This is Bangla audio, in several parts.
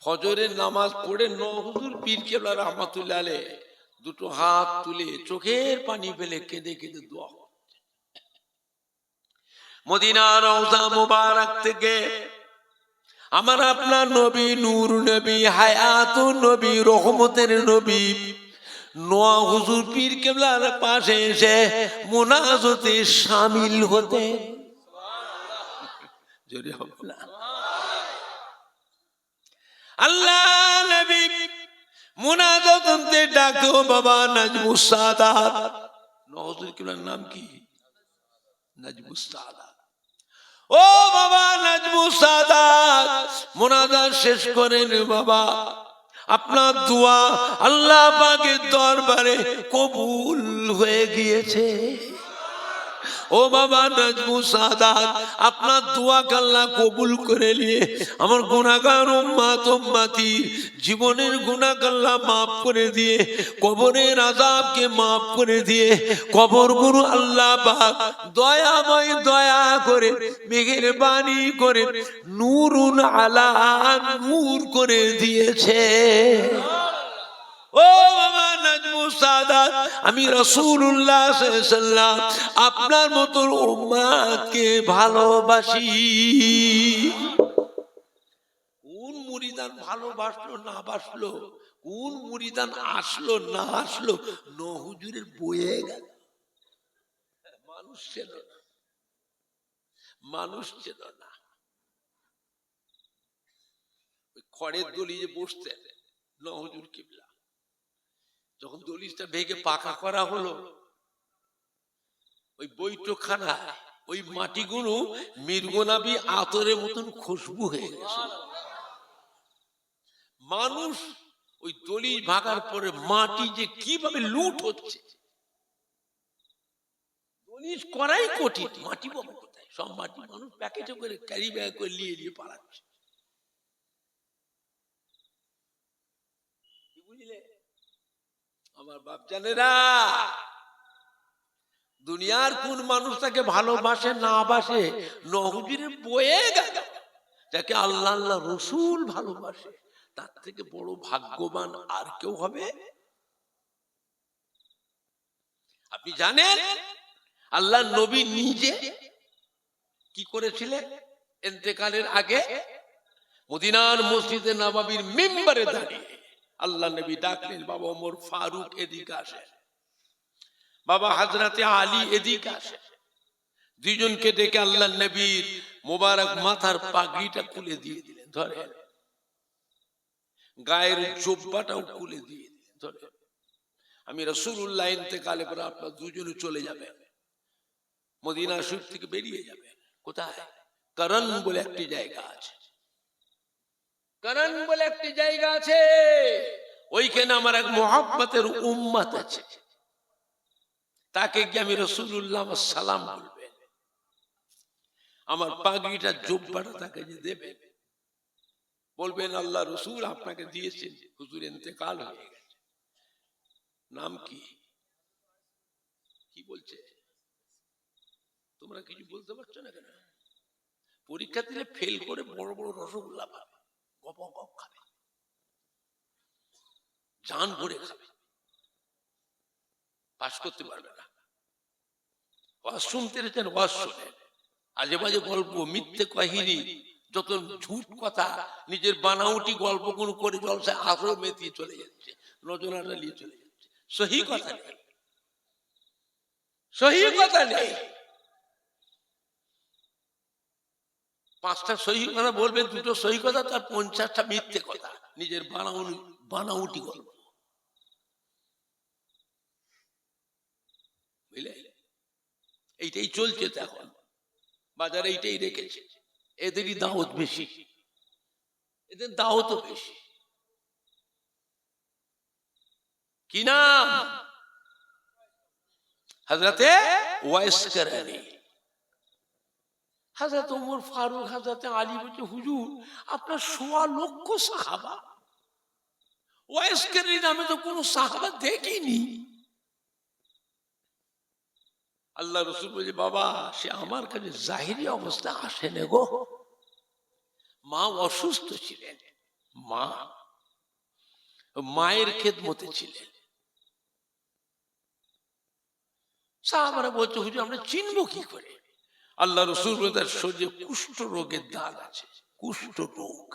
ফজরের নামাজ পড়ে হুজুর পীর কেবলা রহমাতুল্লাহ আলাইহ দুটো হাত তুলে চোখের পানি ফেলে কেঁদে কেঁদে দোয়া। মদিনার রওজা মুবারক থেকে আমার আপনার নবী, নূর নবী, হায়াতুন নবী, রহমতের নবী নোয়া হুজুর পীর কেবলার পাশে এসে মুনাজাতে শামিল হতে। জোরে হবে না? আল্লাহ নবী মুনাজাতে ডাকো বাবা নাজমুস সাদাত। নোয়া হুজুর কেবলার নাম কি? নাজমুস সাদাত। ও বাবা নাজমুস সাদাত, মুনাজাত শেষ করেন বাবা, আপনার দোয়া আল্লাহ পাকের দরবারে কবুল হয়ে গিয়েছে। ও বাবা নাজমুস সাদাত, আপনার দোয়া আল্লাহ কবুল করে নিয়ে আমার গুনাহগার উম্মত উম্মতি জীবনের গুনাহ আল্লাহ maaf করে দিয়ে, কবরের আযাবকে maaf করে দিয়ে, কবর গুরু আল্লাহ পাক দয়াময় দয়া করে মেহেরবানি করে নূরুন আলা নূর করে দিয়েছে। ও বাবা নাজমুস সাদাত, আমি রাসূলুল্লাহ সাল্লাল্লাহু আলাইহি ওয়াসাল্লাম আপনার মতো উম্মতকে ভালোবাসি। কোন মুরিদান ভালোবাসলো না বাসলো, কোন মুরিদান আসলো না আসলো, হুজুরের বয়ে গেল। মানুষ ছিল না, মানুষ ছিল না। খড়ের দলিয়ে বসতেন হুজুর কিবলা। যখন দলিজটা ভেঙে পাকা করা হলো, ওই বৈঠকখানা ওই মাটিগুলো মির্গনাবি আতরের মতন খুশবু হয়ে গেছে। মানুষ ওই দলিজ ভাগার পরে মাটি যে কিভাবে লুট হচ্ছে, দলিজ করাই কঠিন, মাটি পাবো কোথায়? সব মাটি মানুষ প্যাকেটে করে ক্যারি ব্যাগ করে নিয়ে নিয়ে পালাচ্ছে। বুঝলে আমার বাপ জানেরা, দুনিয়ার কোন মানুষ তাকে ভালোবাসে না বাসে, হুজুরের বয়ে গেল। যাকে আল্লাহ আল্লাহ রসুল ভালোবাসে তার থেকে বড় ভাগ্যবান আর কেউ হবে? আপনি জানেন আল্লাহ নবী নিজে কি করেছিলেন? ইন্তেকালের আগে মদিনার মসজিদে নববীর মিম্বরে দাঁড়িয়ে আল্লাহ নবী ডাকলেন, বাবা ওমর ফারুক এদিকে আসে, বাবা হযরতে আলী এদিকে আসে। দুইজনকে ডেকে আল্লাহ নবীর মোবারক মাথার পাগড়িটা খুলে দিয়ে দিলেন, ধরে গায়ের জুব্বাটাও খুলে দিয়ে দিলেন, ধরে আমি রাসূলুল্লাহ ইন্তেকালের পর আপনারা দুজনে চলে যাবেন, মদিনা শরীফ থেকে বেরিয়ে যাবেন। কোথায়? করন বলে একটি জায়গা আছে, করন বলে একটি জায়গা আছে, ওইখানে আমার এক মুহাব্বতের উম্মত আছে, তাকে কি আমি রাসূলুল্লাহ সালাম বলবেন, আমার পাগড়িটা জুব্বাটা তাকে যে দেবেন, বলবেন আল্লাহ রসুল আপনাকে দিয়েছেন, হুজুর ইন্তেকাল হয়ে গেছে। নাম কি? কি বলছে? তোমরা কিছু বলতে পারছো না কেন? পরীক্ষা দিলে ফেল করে বড় বড় রসগোল্লা পাবে, গপ গপ খাবে, জান ভরে খাবে, পাস করতে পারবে না। ওয়াজ শুনতে রেছেন, ওয়াজ শোনেন, আজে বাজে গল্প, মিথ্যে কাহিনী, যত ঝুট কথা, নিজের বানাউটি গল্প কোন করে জলসায় আরো মেতিয়ে চলে যাচ্ছে, নজরানা নিয়ে চলে যাচ্ছে। সহি কথা নেই, সহি কথা নেই। 5টা সহি কথা বলবেন, 2টো সহি কথা, তার 50টা মিথ্যে কথা, নিজের বানাউটি গল্প। বুঝলে, এইটাই চলছে তো এখন বাজারে, এইটাই রেখেছে। এদেরই দাওয়াত বেশি, এদের দাওয়াত বেশি। কি নাম? হযরতে ওয়াইস করনী। হযরত ওমর ফারুক, হযরতে আলী বলছে, হুজুর আপনার 1.25 লক্ষ সাহাবা, ওয়াইস করনী নামে তো কোনো সাহাবা দেখিনি। আল্লাহ রসুল বলছে, বাবা সে আমার কাছে জাহিরি অবস্থা আসে না গো, মা অসুস্থ ছিলেন, মা, মায়ের খেদমতে ছিলেন। সাহাবারা বলছে, হুজুর আমরা চিনবো কি করে? আল্লাহ রাসূল তার শরীরে কুষ্ঠ রোগের দাগ আছে। কুষ্ঠ রোগ,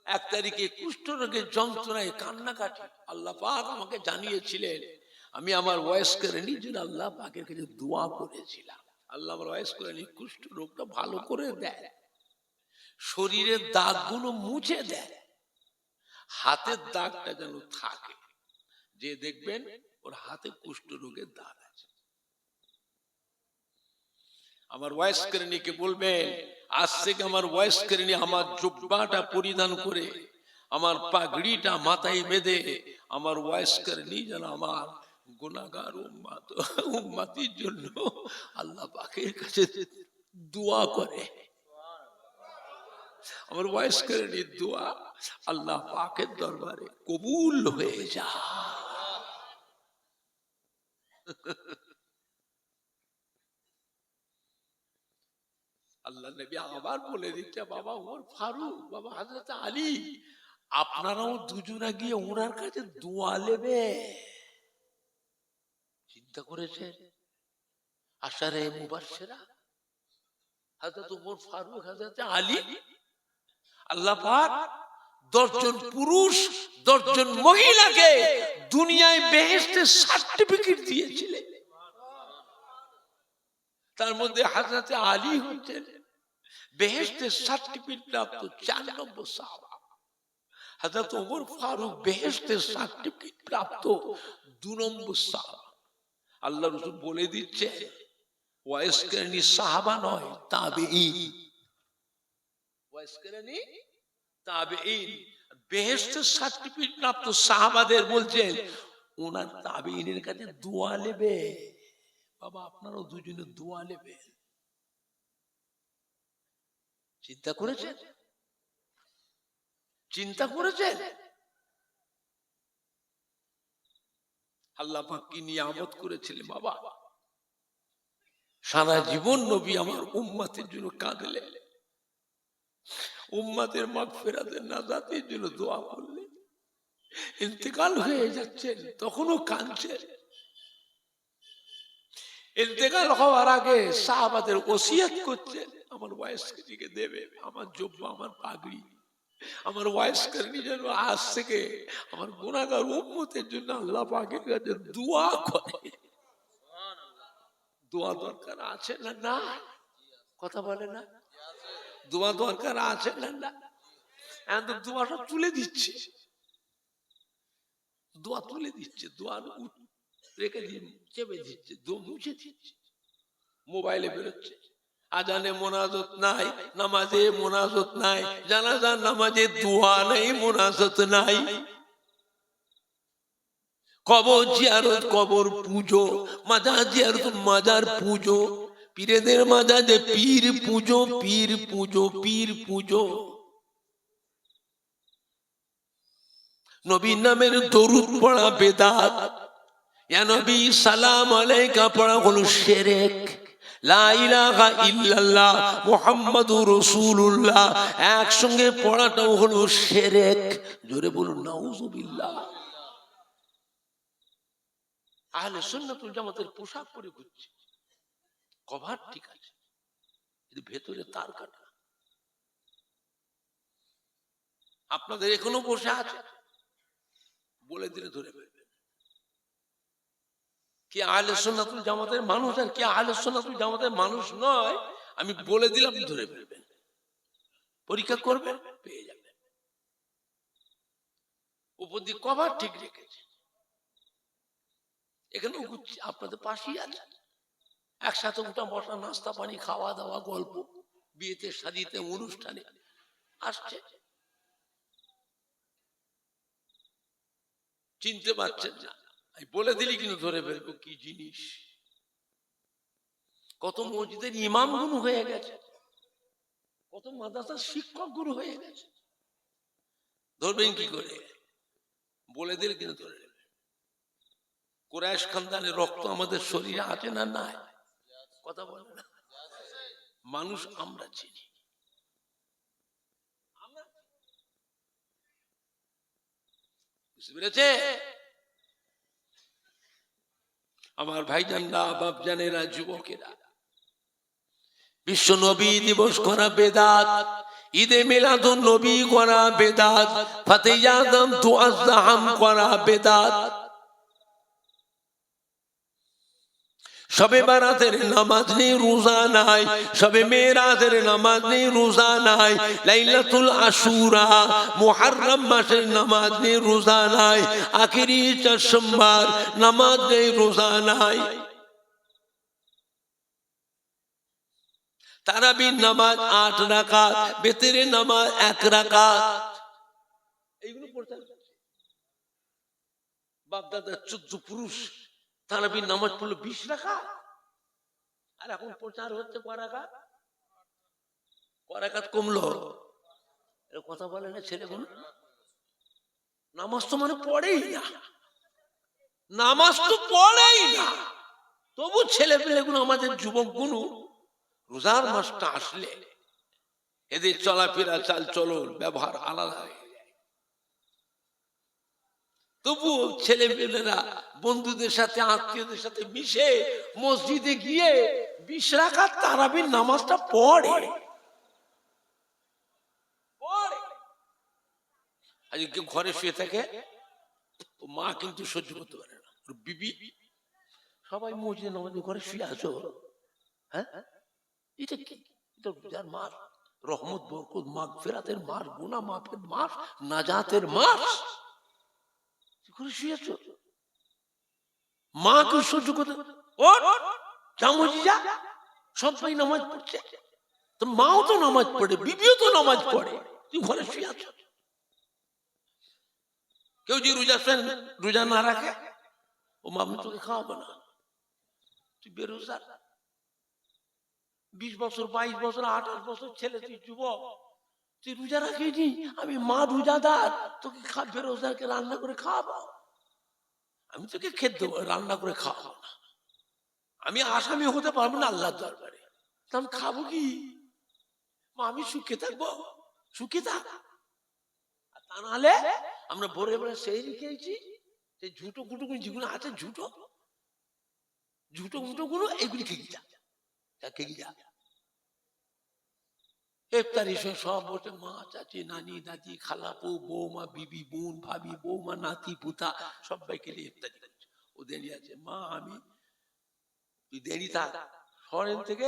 1 তারিখে কুষ্ঠ রোগের যন্ত্রণায় কান্নাকাটি। আল্লাহ পাক আমাকে জানিয়েছিলেন, আমি আমার বয়স্কের নিজের আল্লাহ পাকের কাছে দোয়া করেছিলাম, আল্লাহ আমার বয়স্কের কুষ্ঠ রোগটা ভালো করে দেয়, শরীরের দাগগুলো মুছে দেয়, হাতের দাগটা যেন থাকে, যে দেখবেন ওর হাতে কুষ্ঠ রোগের দাগ আছে। আমার ওয়াইসকারণীকে বলবেন, আজ থেকে আমার ওয়াইসকারণী আমার জুব্বাটা পরিধান করে, আমার পাগড়িটা মাথায় বেঁধে, আমার ওয়াইসকারণী যেন আমার গুনাহগার উম্মতির জন্য আল্লাহ পাকের কাছে দোয়া করে। আমার ওয়াইসকারণীর দোয়া আল্লাহ পাকের দরবারে কবুল হয়ে যায়। আল্লাহ নবী আবার বলে দিচ্ছে, বাবা ওমর ফারুক, বাবা হযরত আলী, আপনারাও দুজনে গিয়ে ওনার কাছে দোয়া নেবে। চিন্তা করেছেন আশারে মুবাশশিরা হযরত ওমর ফারুক, হযরত আলী, আল্লাহ পাক 10 জন পুরুষ 10 জন মহিলাকে দুনিয়ায় বেহেশতের সার্টিফিকেট দিয়েছিলেন। তার মধ্যে হযরত আলী হচ্ছেন বেহেশতের সার্টিফিকেট প্রাপ্ত 4 নম্বর সাহাবা। হযরত ওমর ফারুক বেহেশতের সার্টিফিকেট প্রাপ্ত 2 নম্বর সাহাবা। আল্লাহ রাসূল বলে দিচ্ছে, ওয়াইসকারণী সাহাবা নয়, তাবেঈন। ওয়াইসকারণী তাবেঈন, বেহেশতের সার্টিফিকেট প্রাপ্ত সাহাবাদের বলছেন ওনার তাবেঈনের কাছে দোয়া নেবে। বাবা আপনারাও দুজনে দোয়া নেবে। চিন্তা করেছেন? চিন্তা করেছেন আল্লাহ পাক কি নিয়ামত করেছিলেন? বাবা সারা জীবন নবী আমার উম্মতের জন্য কাঁদলেন, উম্মতের মাগফিরাতের নাজাতের জন্য দোয়া করলেন। ইন্তেকাল হয়ে যাচ্ছেন তখনও কাঁদছেন। ইন্তেকাল হওয়ার আগে সাহাবাদের ওসিয়ত করছেন, আমার ওয়াইসকারণীকে দেবে, আমার জুব্বা, আমার পাগড়ি, আমার ওয়াইসকারণী যেন আজ থেকে আমার গুনাহগার উম্মতের জন্য আল্লাহ পাকের কাছে দোয়া করে। দোয়া দরকার আছে না? না কথা বলে না? দোয়া দরকার আছে না? না। এখন দোয়াটা তুলে দিচ্ছে, দোয়া তুলে দিচ্ছে, দোয়া রেখে দিয়ে চেপে দিচ্ছে, দোয়া মুছে দিচ্ছে। মোবাইলে বেরোচ্ছে, আজানে মোনাজাত নাই, নামাজে মোনাজাত নাই, জানাজার নামাজে দোয়া নেই, মোনাজাত নাই। কবর জিয়ারত, কবর পুজো, মাজার জিয়ারত, মাজার পুজো, পীরেদের মাজারে পীর পুজো, পীর পুজো, পীর পুজো। নবীর নামের দরুদ পড়া বেদাত, ইয়া নবী সালাম আলাইকা পড়া হলো শিরক, লা ইলাহা ইল্লাল্লাহ মুহাম্মাদুর রাসূলুল্লাহ একসঙ্গে পড়াটাও হলো শিরক। জোরে বলুন নাউযুবিল্লাহ। আহলে সুন্নাত ওয়াল জামাতের পোশাক পরে ঘুরছে, কভার ঠিক আছে, কিন্তু ভেতরে তার কাটা। আপনাদের এখনো বসে আছে, বলে দিলে ধরে ফেলবেন কি আহলে সুন্নাত ওয়াল জামাতের মানুষ আর কি আহলে সুন্নাত ওয়াল জামাতের মানুষ নয়। আমি বলে দিলাম ধরে ফেলবেন, পরীক্ষা করবেন পেয়ে যাবেন। উপর দিয়ে কভার ঠিক রেখেছে, এখানে আপনাদের পাশেই আছে, একসাথে উঠা বসা, নাস্তা পানি, খাওয়া দাওয়া, গল্প, বিয়েতে শাদীতে অনুষ্ঠানে আসছে। চিনতে পারছেন না, আমি বলে দিলি কিন্তু ধরে ফেলবো কি জিনিস। কত মসজিদের ইমাম গুরু হয়ে গেছে, কত মাদ্রাসার শিক্ষক গুরু হয়ে গেছে, ধরবেন কি করে? বলে দিলে কিন্তু ধরে নেবেন। কুরাইশ খানদানের রক্ত আমাদের শরীরে আছে না? নাই। কথা বলে না। মানুষ আমরা চিনি, বুঝতে পেরেছে? আমার ভাইজানরা, বাপজানেরা, যুবকেরা, বিশ্ব নবী দিবস করা বেদাত, ঈদে মিলাদুন নবী করা বেদাত, ফাতিহা আযম তুআজ্জাম করা বেদাত, শবে বারাতের নামাজ নেই, রোজা নাই, শবে মেরাজের নামাজ নেই, রোজা নাই, লাইলাতুল আশুরা মুহররম মাসের নামাজ নেই, রোজা নাই, আখিরি চার সোমবার নামাজ নেই, রোজা নাই, তারাবির নামাজ 8 রাকাত, বেতেরের নামাজ 1 রাকাত, এইগুলো পড়তে বাপ দাদা 14 পুরুষ তারাবির নামাজ পড়লো 20 রাকাত, আর এখন প্রচার হচ্ছে করাকাত কমলো। এর কথা বলে না ছেলেগুলো, নামাজ তো মানে পড়েই না, নামাজ তো পড়েই না, তবু ছেলে পেলেগুলো, আমাদের যুবকগুলো রোজার মাসটা আসলে এদের চলাফেরা, চাল চলন, ব্যবহার আলাদা হয়ে যায়। তবু ছেলে পেলেরা বন্ধুদের সাথে, আত্মীয়দের সাথে মিশে মসজিদে গিয়ে 20 রাকাত তারাবির নামাজটা পড়ে। আজকে ঘরে শুয়ে থাকে, মা কিন্তু সহ্য করতে পারে না, বিবি সবাই মসজিদে নামাজে ঘরে শুয়ে আছো, হ্যাঁ এটা কি? এটা রোজার মাস, রহমত, বরকত, মাগফিরাতের মাস, গুনাহ মাফের মাস, নাজাতের মাস, ঘরে শুয়ে আছো, মা কেউ সহ্য করতে, ও যা সবাই নামাজ পড়ছে, তো মাও তো নামাজ পড়ে, বিবিও তো নামাজ পড়ে, তুই ঘরে শুয়ে আছো। কেউ যদি রোজা না রাখে, ও মা আমি তোকে খাওয়াবো না, তুই বেরোজগার, 20 বছর, 22 বছর, 28 বছর ছেলে, তুই যুবক, তুই রোজা রাখিনি, আমি মা রোজাদার, তোকে বেরোজগারকে রান্না করে খাওয়াবো, আমি তোকে খেতে দেবো, রান্না করে খাওয়াবো না, আমি আসামি হতে পারবো না আল্লাহর দরবারে, আমি খাবো কি? মা আমি সুখে থাকবো, সুখে থাক, তা নাহলে আমরা ভোরে বেলা সেই খেয়েছি, সেই ঝুটো গুটো যেগুলো আছে, ঝুটো গুটো গুলো এগুলি খেয়ে যা, ইফতারি সব বসে মা, চাচি, নানি, দাদি, খালাপু, বৌমা, বিবি, বোন, ভাবি, বৌমা, নাতি, পুতা, সবাইকে নিয়ে ইফতারি করছে। ও দেরি আছে, মা আমি, তুই দেরি থাক, শহরের থেকে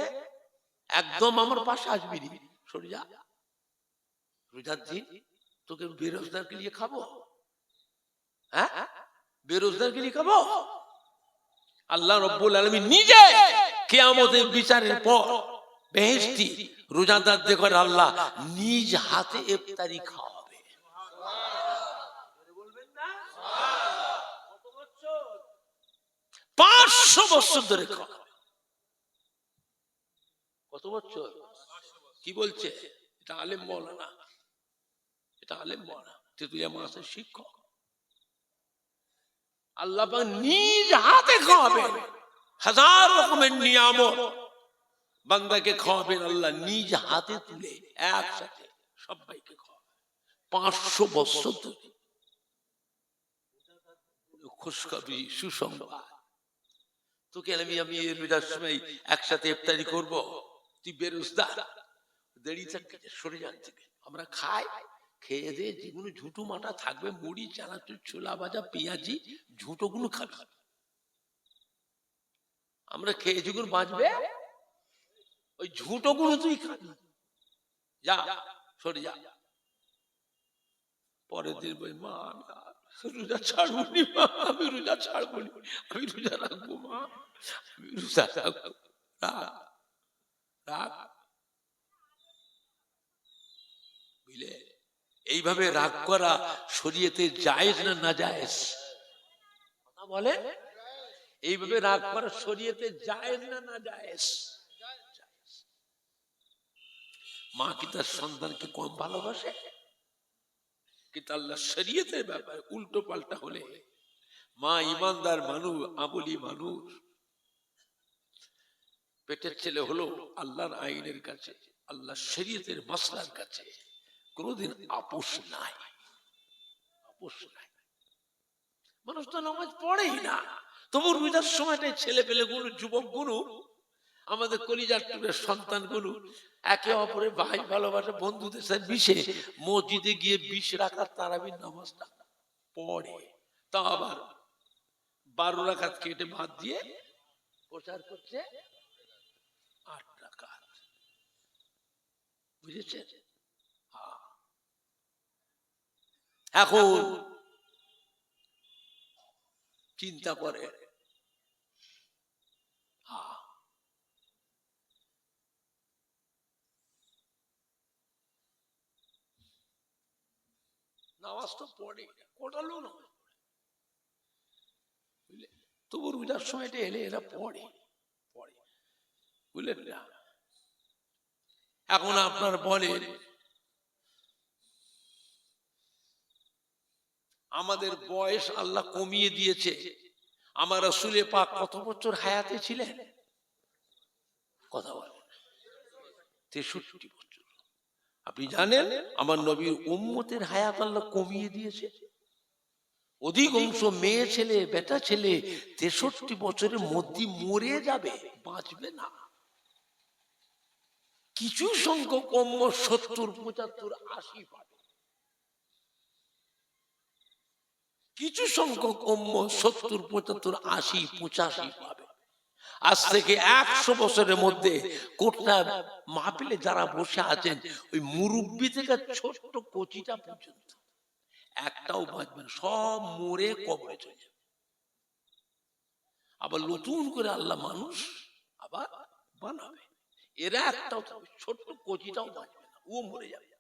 একদম আমার পাশে আসবি, সরে যা, রোজার দিন তোকে বেরোজগারকে নিয়ে খাবো, হ্যাঁ বেরোজগারকে নিয়ে খাবো? আল্লাহ রাব্বুল আলামিন নিজে কিয়ামতের বিচারের পর বেহেশতি রোজাদারদের করে আল্লাহ নিজ হাতে ইফতারি খাওয়াবে। 500 বছর ধরে খাওয়াবে। কত বছর? কি বলছে? এটা আলেম মাওলানা, এটা আলেম মাওলানা, তেতুলিয়া মাসের শিক্ষক। আল্লাহ পাক নিজ হাতে খাওয়াবেন, হাজার রকমের নিয়ামত বান্দাকে খাওয়াবেন আল্লাহ নিজ হাতে তুলে একসাথে সবাইকে খাওয়াবেন 500 বছর ধরে। খুশখবরি, সুসংবাদ, তোকে আমি রোজার সময় একসাথে ইফতারি করব, তুই বেরোজগার, দেরি থাকতে সরে যান থেকে, আমরা খাই, খেয়ে দিয়ে যেগুলো ঝুটো মাটা থাকবে, মুড়ি, চানাচুর, ছোলা ভাজা, পেঁয়াজি, ঝুটো গুলো খাবি, আমরা খেয়ে যেগুলো বাঁচবে ওই ঝুটো গুলো তুই খাবি, যা সরে যা। পরের দিন বই, মা রোজা ছাড়বো নি, মা আমি রোজা ছাড়বো নি, আমি রোজা রাখবো, মা আমি রোজা রাখবো, রাখ। বুঝলে, এইভাবে রাগ করা শরীয়তে জায়েজ না নাজায়েজ? কথা বলে, এইভাবে রাগ করা শরীয়তে জায়েজ না নাজায়েজ? মা কি তার সন্তানকে কম ভালোবাসে? কিন্তু আল্লাহ শরীয়তের ব্যাপারে উল্টো পাল্টা হলে, মা ইমানদার মানুষ, আমলি মানুষ, পেটের ছেলে হলো আল্লাহর আইনের কাছে, আল্লাহ শরীয়তের মাসলার কাছে কোনদিন আপোষ নাই, আপোষ নাই। মানুষ তো নামাজ পড়েই না, তবু রোজার সময়টাই ছেলে পেলে গুলো, যুবক গুলো, আমাদের কলিজার টুকরের সন্তান গুলো একে অপরের ভাই ভালোবাসা বন্ধুদের সাথে মিশে মসজিদে গিয়ে 20 রাকাত তারাবির নামাজটা পড়ে। তা আবার 12 রাকাত কেটে ভাত দিয়ে প্রচার করছে 8 রাকাত। বুঝেছেন? এখন চিন্তা করে, নামাজ তো পড়ে, কোটা লোক নামাজ বুঝলে, তবু রোজার সময়টা এলে এরা পড়ে পড়ে, বুঝলেন না? এখন আপনার বলেন, আমাদের বয়স আল্লাহ কমিয়ে দিয়েছে, আমার রাসূলে পাক কত বছর হায়াতে ছিলেন? কথা বলেন, 63 বছর। আপনি জানেন আমার নবীর উম্মতের হায়াত আল্লাহ কমিয়ে দিয়েছে। অধিকাংশ মেয়ে ছেলে বেটা ছেলে 63 বছরের মধ্যে মরে যাবে, বাঁচবে না। কিছু সংখ্যক কম 70, 75, 80 পাবে, কিছু সংখ্যক কম 70, 75, 80, 85 পাবে। আজ থেকে 100 বছরের মধ্যে কোটটা মাহফিলে যারা বসে আছেন, ওই মুরব্বি থেকে ছোট্ট কচিটা পর্যন্ত একটাও বাঁচবে না, সব মরে কবরে চলে যাবে। আবার নতুন করে আল্লাহ মানুষ আবার বানাবে, এরা একটাও ছোট্ট কচিটাও বাঁচবে না, ও মরে যাবে।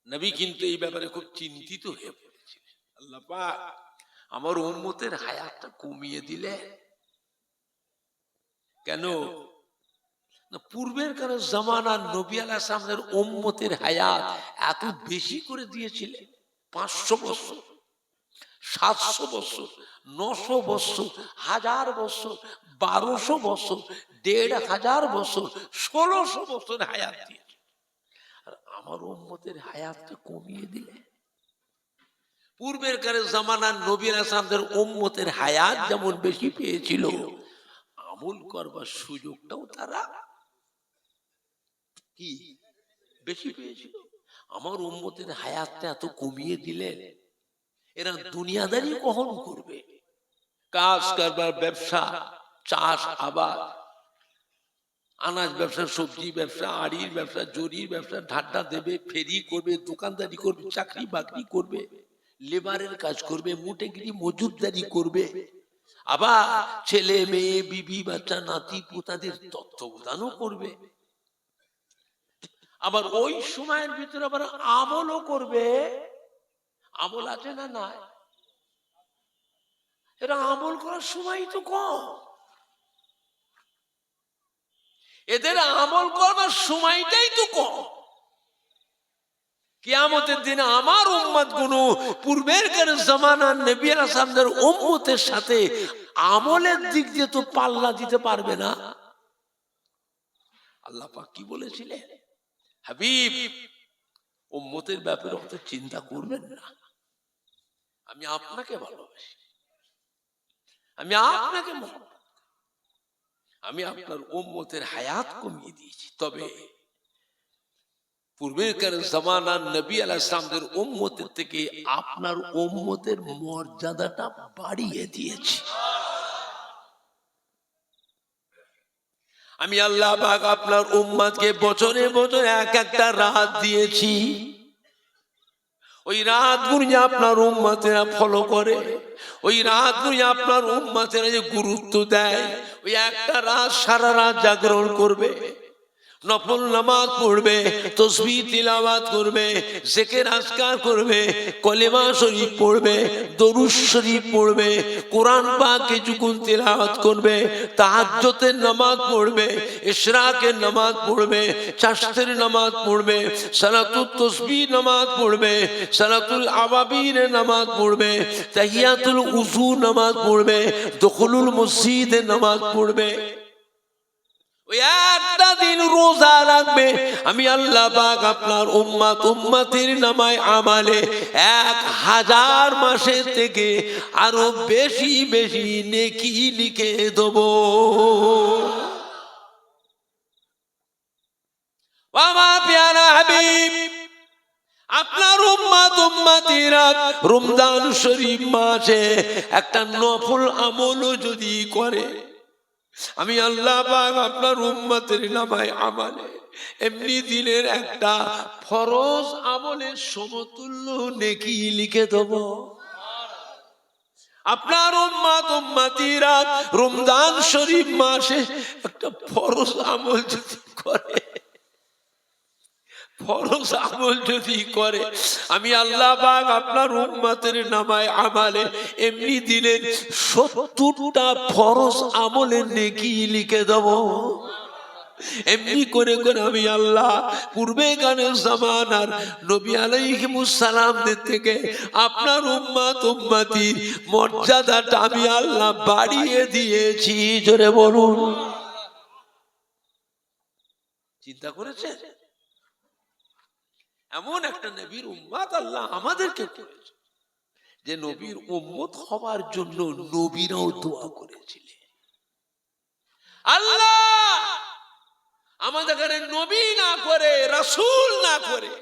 নবী কিন্তু এই ব্যাপারে খুব চিন্তিত হয়ে পড়েছিলেন। আল্লাহ পাক আমার উম্মতের হায়াতটা কমিয়ে দিলে কেন? পূর্বের কার জামানার নবী আলাইহিস সালামের উম্মতের হায়াত এত বেশি করে দিয়েছিলেন। 500 বছর, 700 বছর, 900 বছর, 1000 বছর, 1200 বছর, 1500 বছর, 1600 বছর হায়াত দিয়েছে। আর আমার উম্মতের হায়াতটা কমিয়ে দিলে। পূর্বের কার জামানার নবী আলাইহিস সালামের উম্মতের হায়াত যেমন বেশি পেয়েছিল, আমল করবার সুযোগটাও তারা কি বেশি পেয়েছিল। আমার উম্মতের হায়াতটা এত কমিয়ে দিলেন, এরা দুনিয়াদারি কখন করবে? কাজ কারবার, ব্যবসা, চাষ আবাদ, আনাজ ব্যবসা, সবজি ব্যবসা, আড়ির ব্যবসা, জরির ব্যবসা, ঢাড্ডা দেবে, ফেরি করবে, দোকানদারি করবে, চাকরি বাকরি করবে, লেবারের কাজ করবে, মুটেগিরি মজুরদারি করবে, আবার ছেলে মেয়ে বিবি বাচ্চা নাতি পোতাদের তত্ত্বাবধানও করবে। আবার ওই সময়ের ভিতরে আবার আমলও করবে। আমল আছে না নাই? এরা আমল করার সময় তো কম, এদের আমল করবার সময়টাই তো কম। কিয়ামতের দিনে আমার উম্মত গুলো পূর্বের জামানার নবী আলাইহিস সালামের উম্মতের সাথে আমলের দিক দিয়ে তো পাল্লা দিতে পারবে না। আল্লাহ পাক কি বলেছিলেন? হাবিব, উম্মতের ব্যাপারে অত চিন্তা করবেন না, আমি আপনাকে ভালোবাসি, আমি আপনাকে আমি আপনার উম্মতের হায়াত কমিয়ে দিয়েছি, তবে পূর্বের জামানার নবী আলাইহিস সালামের উম্মতের থেকে আপনার উম্মতের মর্যাদাটা বাড়িয়ে দিয়েছি। আমি আল্লাহ পাক আপনার উম্মতকে বছরে বছরে এক একটা রাত দিয়েছি। ওই রাতগুলো আপনার উম্মতেরা ফলো করে, ওই রাতগুলো আপনার উম্মতেরা যে গুরুত্ব দেয়, ওই একটা রাত সারা রাত জাগরণ করবে, নফল নামাজ পড়বে, তাসবিহ তিলাওয়াত করবে, জিকির আজকার করবে, কলেমা শরীফ পড়বে, দরুদ শরীফ পড়বে, কোরআন পাক কিছুক্ষণ তিলাওয়াত করবে, তাহাজ্জুদের নামাজ পড়বে, ইশরাকের নামাজ পড়বে, চাশতের নামাজ পড়বে, সালাতুত তাসবিহ নামাজ পড়বে, সালাতুল আওয়াবির নামাজ পড়বে, তাহিয়াতুল উযু নামাজ পড়বে, দুখুলুল মসজিদের নামাজ পড়বে। ওই একটা দিন রোজা রাখবে, আমি আল্লাহ পাক আপনার উম্মত উম্মতের নামায় আমালে 1000 মাসের থেকে আরো বেশি বেশি নেকি লিখে দেব। বাবা প্যারা হাবিব, আপনার উম্মত উম্মতিরা রমজান শরীফ মাসে একটা নফল আমলও যদি করে, আমি আল্লাহ পাক আপনার উম্মতের নামায় আমালে এমনি দিনের একটা ফরজ আমলের সমতুল্য নেকি লিখে দেব। আপনার উম্মত উম্মতিরা রমজান শরীফ মাসে একটা ফরজ আমল যদি করে, ফরজ আমল যদি করে, আমি আল্লাহ পাক আপনার উম্মতের নামায় আমালে এমনি দিনের 70টা ফরজ আমলের নেকি লিখে দেব। এমনি করে করে আমি আল্লাহ পূর্বে গানের জামানার নবী আলাইহিমুস সালামদের থেকে আপনার উম্মত উম্মতির মর্যাদাটা আমি আল্লাহ বাড়িয়ে দিয়েছি। জোরে বলুন। চিন্তা করেছেন? এমন একটা নবীর উম্মত আল্লাহ আমাদেরকে করেছে যে নবীর উম্মত হওয়ার জন্য নবীরাও দোয়া করেছিলেন। আল্লাহ আমাদের ঘরে নবী না করে, রাসূল না করে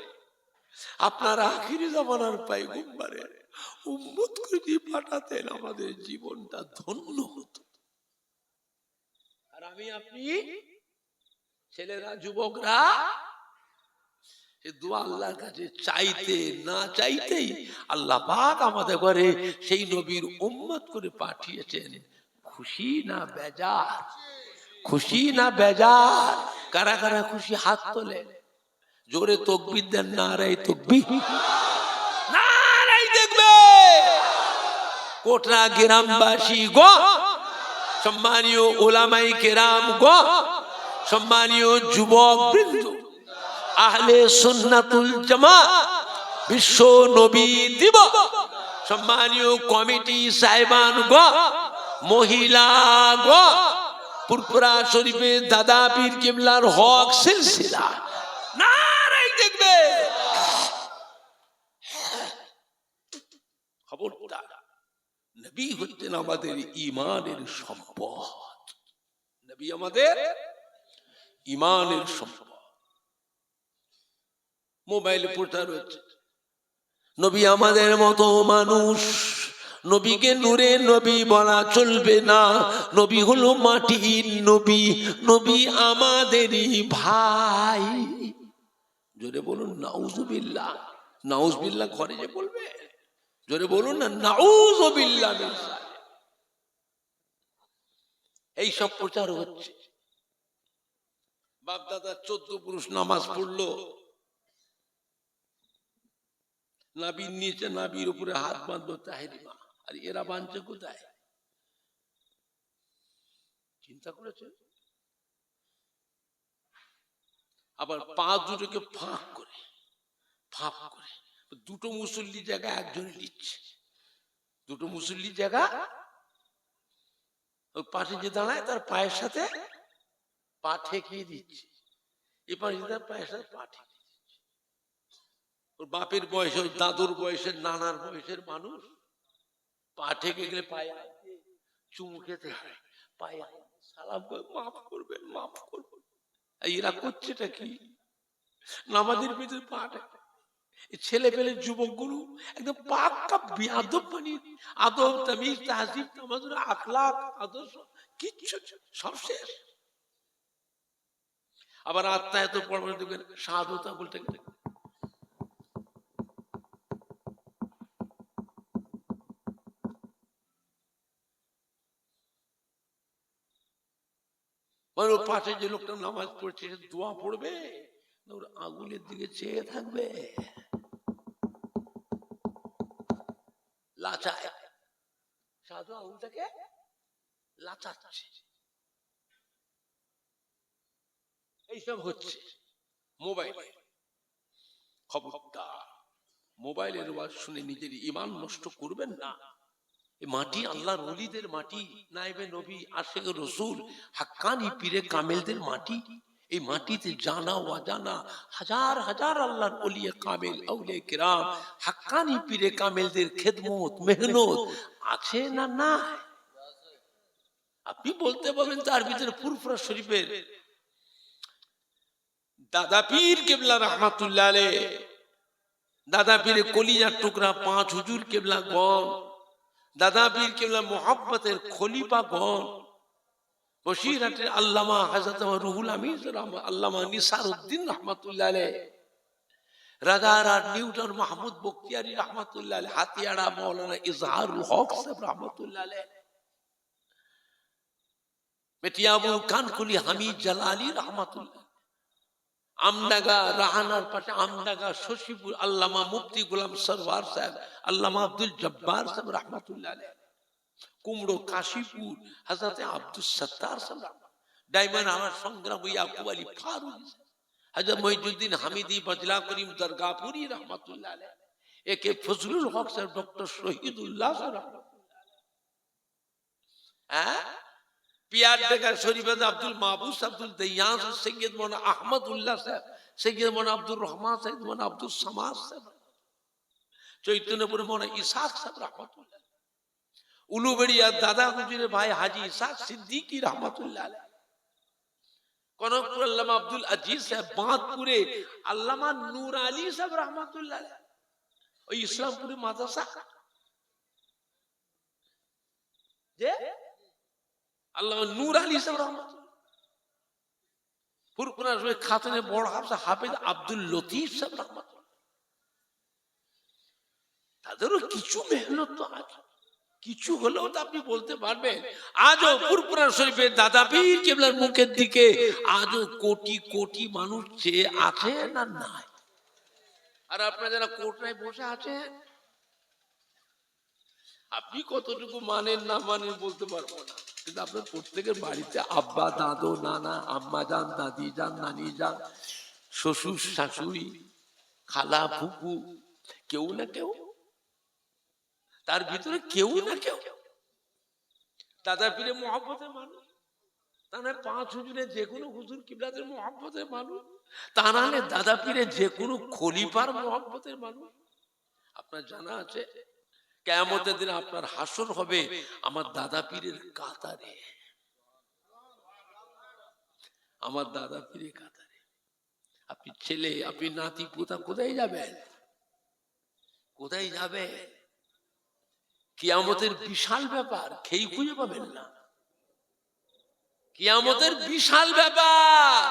আপনার আখিরি জামানার পয়গম্বরের উম্মত করে দিয়ে পাঠাতেন, আমাদের জীবনটা ধন্য হতো। আর আমি আপনি ছেলেরা যুবকরা দোয়া আল্লাহর কাছে চাইতে না চাইতেই আল্লাহ পাক আমাদের ঘরে সেই নবীর উম্মত করে পাঠিয়েছেন। খুশি না বেজার? খুশি না বেজার? কারা কারা খুশি হাত তোলে, জোরে তাকবীর দেন। নারায়ে তাকবীর, নারায়ে দেখবে। কোটরা গ্রামবাসী গো, সম্মানীয় উলামায়ে কেরাম গো, সম্মানীয় যুবক বৃন্দ, আহলে সুন্নাতুল জামাত বিশ্ব নবী দিবস সম্মানীয় কমিটি সাহেবান গো, মহিলা গো, পুরপুরা শরীফের দাদা পীর কিবলার হক সিলসিলা, নারায়ে দেখবে। খবরদার, নবী হচ্ছেন আমাদের ঈমানের সম্পদ। নবী আমাদের ঈমানের সম্পদ। মোবাইল প্রচার হচ্ছে নবী আমাদের মতো মানুষ, নবীকে নূরে নবী বলা চলবে না। নবী হলো মাটির নবী, নবী আমাদেরই ভাই। জোরে বলুন নাউজুবিল্লাহ। নাউজুবিল্লাহ ঘরে যে বলবে, জোরে বলুন না নাউজুবিল্লাহ। এই সব প্রচার হচ্ছে। বাপ দাদা 14 পুরুষ নামাজ পড়লো, নাবির নিচে নাবির উপরে হাত বাঁধলো তাহেরিমা, আর এরা বাঁধছে কোথায়? চিন্তা করেছে? আবার পা দুটোকে ফাঁক করে দুটো মুসল্লি জায়গা একজনে নিচ্ছে, দুটো মুসল্লি জায়গা ওই পাশে যে দাঁড়ায় তার পায়ের সাথে পা ঠেকিয়ে দিচ্ছে, এ পাশে তার পায়ের সাথে পা ঠেকিয়ে দিচ্ছে। ওর বাপের বয়সের, দাদুর বয়সের, নানার বয়সের মানুষ পা ঠেকে গেলে পায়ে চুমু খেতে হয়, পায়ে সালাম করে মাফ করবেন, মাফ করবেন। এরা করছেটা কি? নামাজের ভিতরে পা ঠেকে। ছেলে পেলে যুবক গুরু একদম পাক্কা বেয়াদব বানিয়ে, আদব তামিজ তাহজিব তামাজুর আখলাক আদর্শ কিচ্ছু সব শেষ। আবার আত্মায়াত পড়বেন, দেখবেন শাহাদাত বলতে পাশে যে লোকটা নামাজ পড়ছে দোয়া পড়বে, ওর আঙুলের দিকে চেয়ে থাকবে, লাচায় সাধু আঙুলটাকে লাচাচ্ছে। এইসব হচ্ছে মোবাইলে। খবরদার, মোবাইলের ওয়াজ শুনে নিজের ঈমান নষ্ট করবেন না। এই মাটি আল্লাহর ওলিদের মাটি, নায়েবে নবী, আশিকে রসুল, হাক্কানি পীরে কামেলদের মাটি। এই মাটিতে জানা অজানা হাজার হাজার আল্লাহর ওলিয়ে কামেল, আউলিয়া কিরাম, হাক্কানি পীরে কামেলদের খেদমত মেহনত আছে না না? আপনি বলতে পারবেন তার ভিতরে ফুরফুরা শরীফের দাদা পীর কেবলা রহমাতুল্লাহ আলাইহ, দাদা পীরের কলিজার টুকরা পাঁচ হুজুর কেবলা গণ, দাদা পীর কেবলা মোহাব্বতের খলিফা গণ, বসিরহাটের আল্লামা হযরত রুহুল আমিন আল্লামা নিসারউদ্দিন রহমাতুল্লাহ আলাইহ, রাজারহাট নিউটন মাহমুদ বখতিয়ারি রহমাতুল্লাহ আলাইহ, হাতিয়াড়া মাওলানা ইজহারুল হক সাহেব রহমাতুল্লাহ আলাইহ, মেটিয়াবুর কানকুলি হামিদ জালালি রহমাতুল্লাহ, আমডাঙ্গা রাহানার পাশে আমডাঙ্গা শশীপুর আল্লামা মুফতি গোলাম সরওয়ার সাহেব, আল্লামা আব্দুল জব্বার সাহেব রহমাতুল্লাহ আলাইহ, কুমড়ো কাশীপুর হযরত আব্দুল সত্তার সাহেব, ডায়মন্ড আমার সংগ্রাম ইয়াকুব আলী ফারুক, হযরত মহিউদ্দিন হামিদি বজলা করিম দরগাপুরি রহমাতুল্লাহ আলাইহ, একে ফজলুল হক সাহেব, ডক্টর শহীদুল্লাহ সাহেব রহমাতুল্লাহ আলাইহ, পিয়ার ঢাকা শরীফে আব্দুল মাহবুব আব্দুল দয়ান, সৈয়দ মৌলানা আহমদুল্লাহ সাহেব, সৈয়দ মৌলানা আব্দুর রহমান, সৈয়দ মৌলানা আব্দুল সামাদ সাহেব, চৈতন্যপুরে মৌলানা ইসাক সাহেব রহমাতুল্লাহ, উলুবেড়িয়া দাদা হুজুরের ভাই হাজী ইসাক সিদ্দিকী রহমাতুল্লাহ আলাইহ, কনকপুর আল্লামা আব্দুল আজিজ সাহেব, বাঁধপুরে আল্লামা নূর আলী সাহেব রহমাতুল্লাহ আলাইহ, ওই ইসলামপুরে মাদ্রাসা যে আল্লামা নূর আলী সাহেব রহমাতুল্লাহ, ফুরফুরা শরীফ খাতুনে বড় হাফেজ আব্দুল লতিফ সাহেব রহমাতুল্লাহ, তাদেরও কিছু মেহনত তো আছে, কিছু হলেও তো আপনি বলতে পারবেন। আজও ফুরফুরা শরীফের দাদা পীর কেবলার মুখের দিকে আজও কোটি কোটি মানুষ চেয়ে আছে না নাই? আর আপনারা যারা কোটরায় বসে আছেন, আপনি কতটুকু মানেন না মানেন বলতে পারবো না, কিন্তু আপনার প্রত্যেকের বাড়িতে আব্বা, দাদু, নানা, আম্মা যান, দাদি যান, নানি যান, শ্বশুর শাশুড়ি, খালা, ফুপু, কেউ না কেউ, তার ভিতরে কেউ না কেউ দাদা পীরের মহব্বতের মানুষ, তা না পাঁচ হুজুরের যে কোনো হুজুর কিবলাদের মহব্বতের মানুষ, তা নাহলে দাদা পীরের যে কোনো খলিফার মহব্বতের মানুষ। আপনার জানা আছে কিয়ামতের দিন আপনার হাসর হবে আমার দাদা পীরের কাতারে, আমার দাদা পীরের কাতারে। আপনি ছেলে, আপনি নাতি পোতা কোথায় যাবেন? কোথায় যাবে? কিয়ামতের বিশাল ব্যাপার, খেই খুঁজে পাবেন না। কিয়ামতের বিশাল ব্যাপার,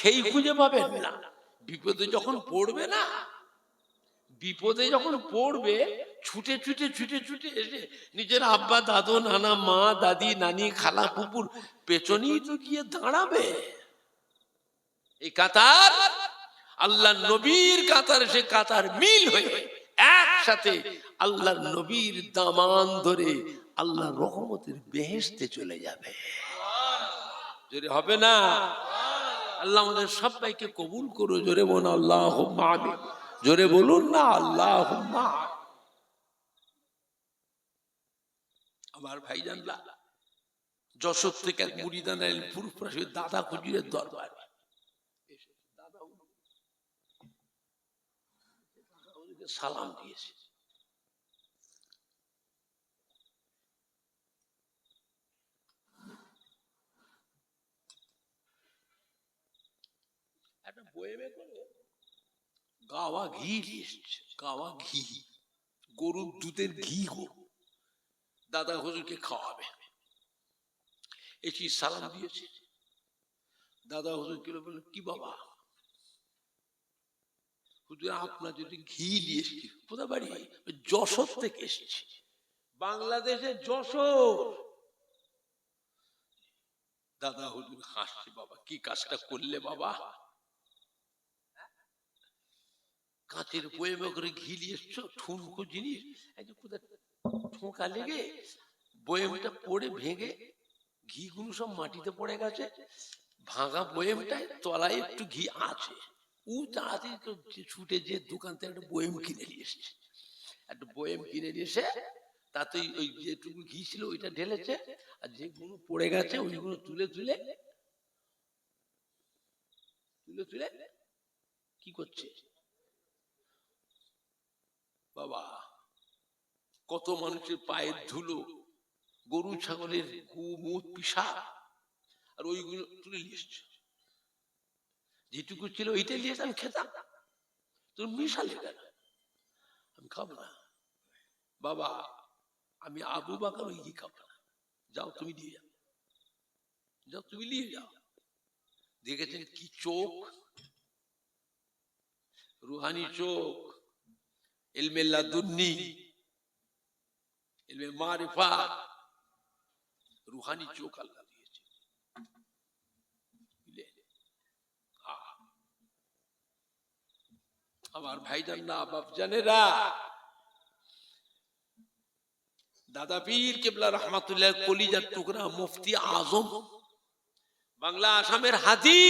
খেই খুঁজে পাবেন না। বিপদে যখন পড়বে না, বিপদে যখন পড়বে, ছুটে ছুটে ছুটে ছুটে এসে নিজের আব্বা, দাদু, নানা, মা, দাদি, নানি, খালা, পুকুর পেছনেই তো গিয়ে দাঁড়াবে। এই কাতার আল্লাহ নবীর কাতার, সে কাতার মিল হয়ে একসাথে আল্লাহ নবীর দামান ধরে আল্লাহ রহমতের বেহেশতে চলে যাবে। জোরে হবে না? আল্লাহ আমাদের সবাইকে কবুল করো। জোরে বলুন আল্লাহুম্মা আমিন। জোরে বলুন না আল্লাহুম্মা। আমার ভাইজানরা, যশোর থেকে এক মুরিদান এলেন ফুরফুরা শরীফ দাদা হুজুরের দরবারে। সালাম দিয়েছে। একটা বয়েমে করে গাওয়া ঘি এসছে, গাওয়া ঘি, গরুর দুধের ঘি হোক, দাদা হুজুরকে খাওয়াবে। এসে সালাম দিয়েছে। দাদা হুজুর কে বললেন, কি বাবা হুজুর, আপনার যদি ঘি নিয়ে এসেছি। কোথা বাড়ি? যশোর থেকে এসেছি, বাংলাদেশের যশোর। দাদা হুজুর হাসছে, বাবা কি কাজটা করলে বাবা? কাঁচের বয়েমে করে ঘি নিয়ে এসছো, ঠুনকো জিনিস, ঠোঁকা লেগে বয়েমটা পড়ে ভেঙে ঘি গুলো সব মাটিতে পড়ে গেছে। ভাঙা বয়েমটায় তলায় একটু ঘি আছে। ও তাড়াতাড়ি ছুটে যে দোকান থেকে একটা বয়েম কিনে নিয়ে এসেছে। একটা বয়েম কিনে নিয়ে এসে তাতেই ওই যেটুকু ঘি ছিল ওইটা ঢেলেছে, আর যেগুলো পড়ে গেছে ওইগুলো তুলে তুলে তুলে তুলে কি করছে বাবা। কত মানুষের পায়ের ধুলো, গরু ছাগলের গু মুত পিসা, আর ওইগুলো তুলে নিয়ে এসছে। যেটুকু ছিল ওইটাই নিয়ে এসে আমি খেতাম, তোর মিশালে কেন? আমি খাবো না বাবা, আমি আবু বাকর ওই ঘি খাবো না। যাও তুমি নিয়ে যাও, যাও তুমি নিয়ে যাও। দেখেছেন কি চোখ, রুহানি চোখ, ইলমে লাদুন্নি, ইলমে মারিফাত, রুহানি চোখ আল্লাহ দিয়েছে। আমার ভাইজান না বাপ জানেরা, দাদা পীর কেবলা রহমাতুল্লাহ কলিজার টুকরা মুফতি আজম বাংলা আসামের হাজি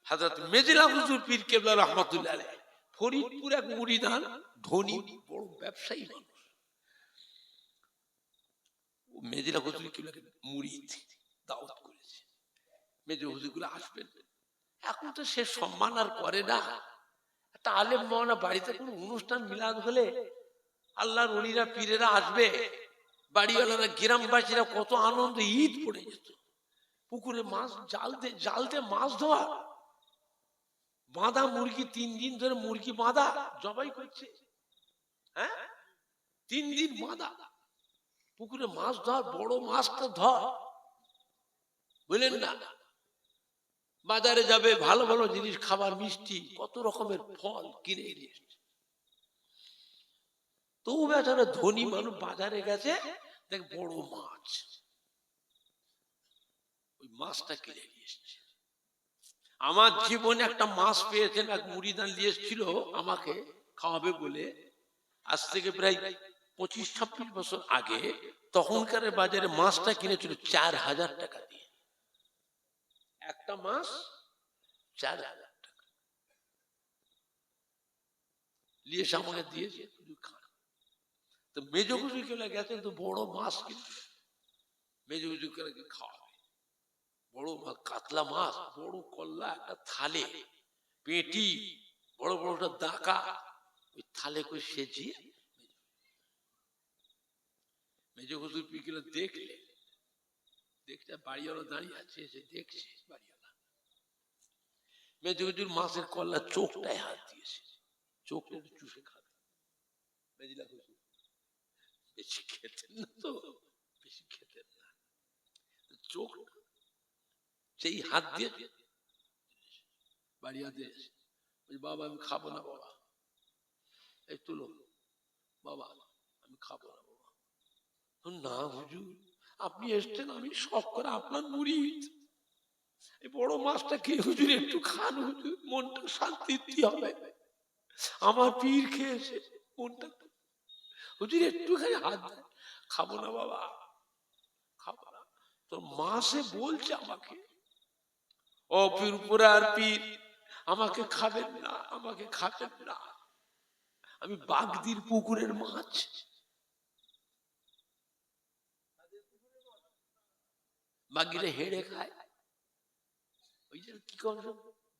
হযরত মেজিলা হুজুর পীর কেবলা রহমাতুল্লাহ আলাইহি, ফরিদপুর এক মুরিদান, ধনী বড় ব্যবসায়ী মানুষ। মেজিলা হুজুর কেবলাকে মুরিদ দাওয়াত করেছে, মেজিলা হুজুরগুলো আসবেন। এখন তো সে সম্মান আর করে না। একটা আলেম মাওলানা বাড়িতে কোনো অনুষ্ঠান মিলাদ হলে আল্লাহর ওলিরা পীরেরা আসবে, বাড়িওয়ালারা গ্রামবাসীরা কত আনন্দ, ঈদ পড়ে যেত। পুকুরে মাছ জালতে মাছ ধোয়া, বাঁধা মুরগি 3 দিন ধরে মুরগি বাঁধা জবাই করছে, হ্যাঁ 3 দিন বাঁধা পুকুরে মাছ ধর, বড় মাছটা ধর, বুঝলেন না? বাজারে যাবে, ভালো ভালো জিনিস খাবার, মিষ্টি, কত রকমের ফল কিনে নিয়ে এসছে। তো বেচারা ধনী মানুষ বাজারে গেছে, দেখ বড় মাছ, ওই মাছটা কিনে নিয়ে এসছে। আমার জীবনে একটা মাছ পেয়েছেন, এক মুরিদান নিয়ে এসেছিল আমাকে খাওয়াবে বলে, আজ থেকে প্রায় 25-26 বছর আগে। তখনকার বাজারে মাছটা কিনেছিল 4000 টাকা দিয়ে, একটা মাছ 4000 টাকা নিয়ে এসে আমাকে দিয়েছে। তো মেজো হুজুর কেউ গেছেন, তো বড় মাছ কিনতে, মেজো হুজুর কেউ খাওয়াবে বড় মাছ, কাতলা মাছ, বড় কল্লা একটা থালে, পেটি বড় বড়টা দাকা, ওই থালে করে সেজিয়ে মেজো হুজুর পিকিলে দেখলে, দেখতে বাড়িওয়ালা দাঁড়িয়ে আছে, এসে দেখছে বাড়িওয়ালা, মেজো হুজুর মাছের কল্লা চোখটায় হাত দিয়েছে, চোখটা চুষে খাবে। মেজিলা হুজুর বেশি খেতেন না, তো বেশি খেতেন না, চোখ সেই হাত দিয়ে বাড়িয়া দিয়েছে। বাবা আমি খাবো না বাবা, এই তুলো বাবা, আমি খাবো না বাবা। না হুজুর, আপনি এসছেন, আমি শখ করে আপনার মুরিদ, এই বড় মাছটা খেয়ে হুজুর একটু খান, হুজুর মনটা শান্তি হবে, আমার পীর খেয়েছে মনটা, হুজুর একটুখানি হাত দেন। খাবো না বাবা, খাবো না। তো মাসে বলছে আমাকে, ও পীরপুরার পীর, আমাকে খাবেন না, আমাকে খাবেন না, আমি বাগদির পুকুরের মাছ। বাগিরে হেড়ে খায়, ওই যে কি করে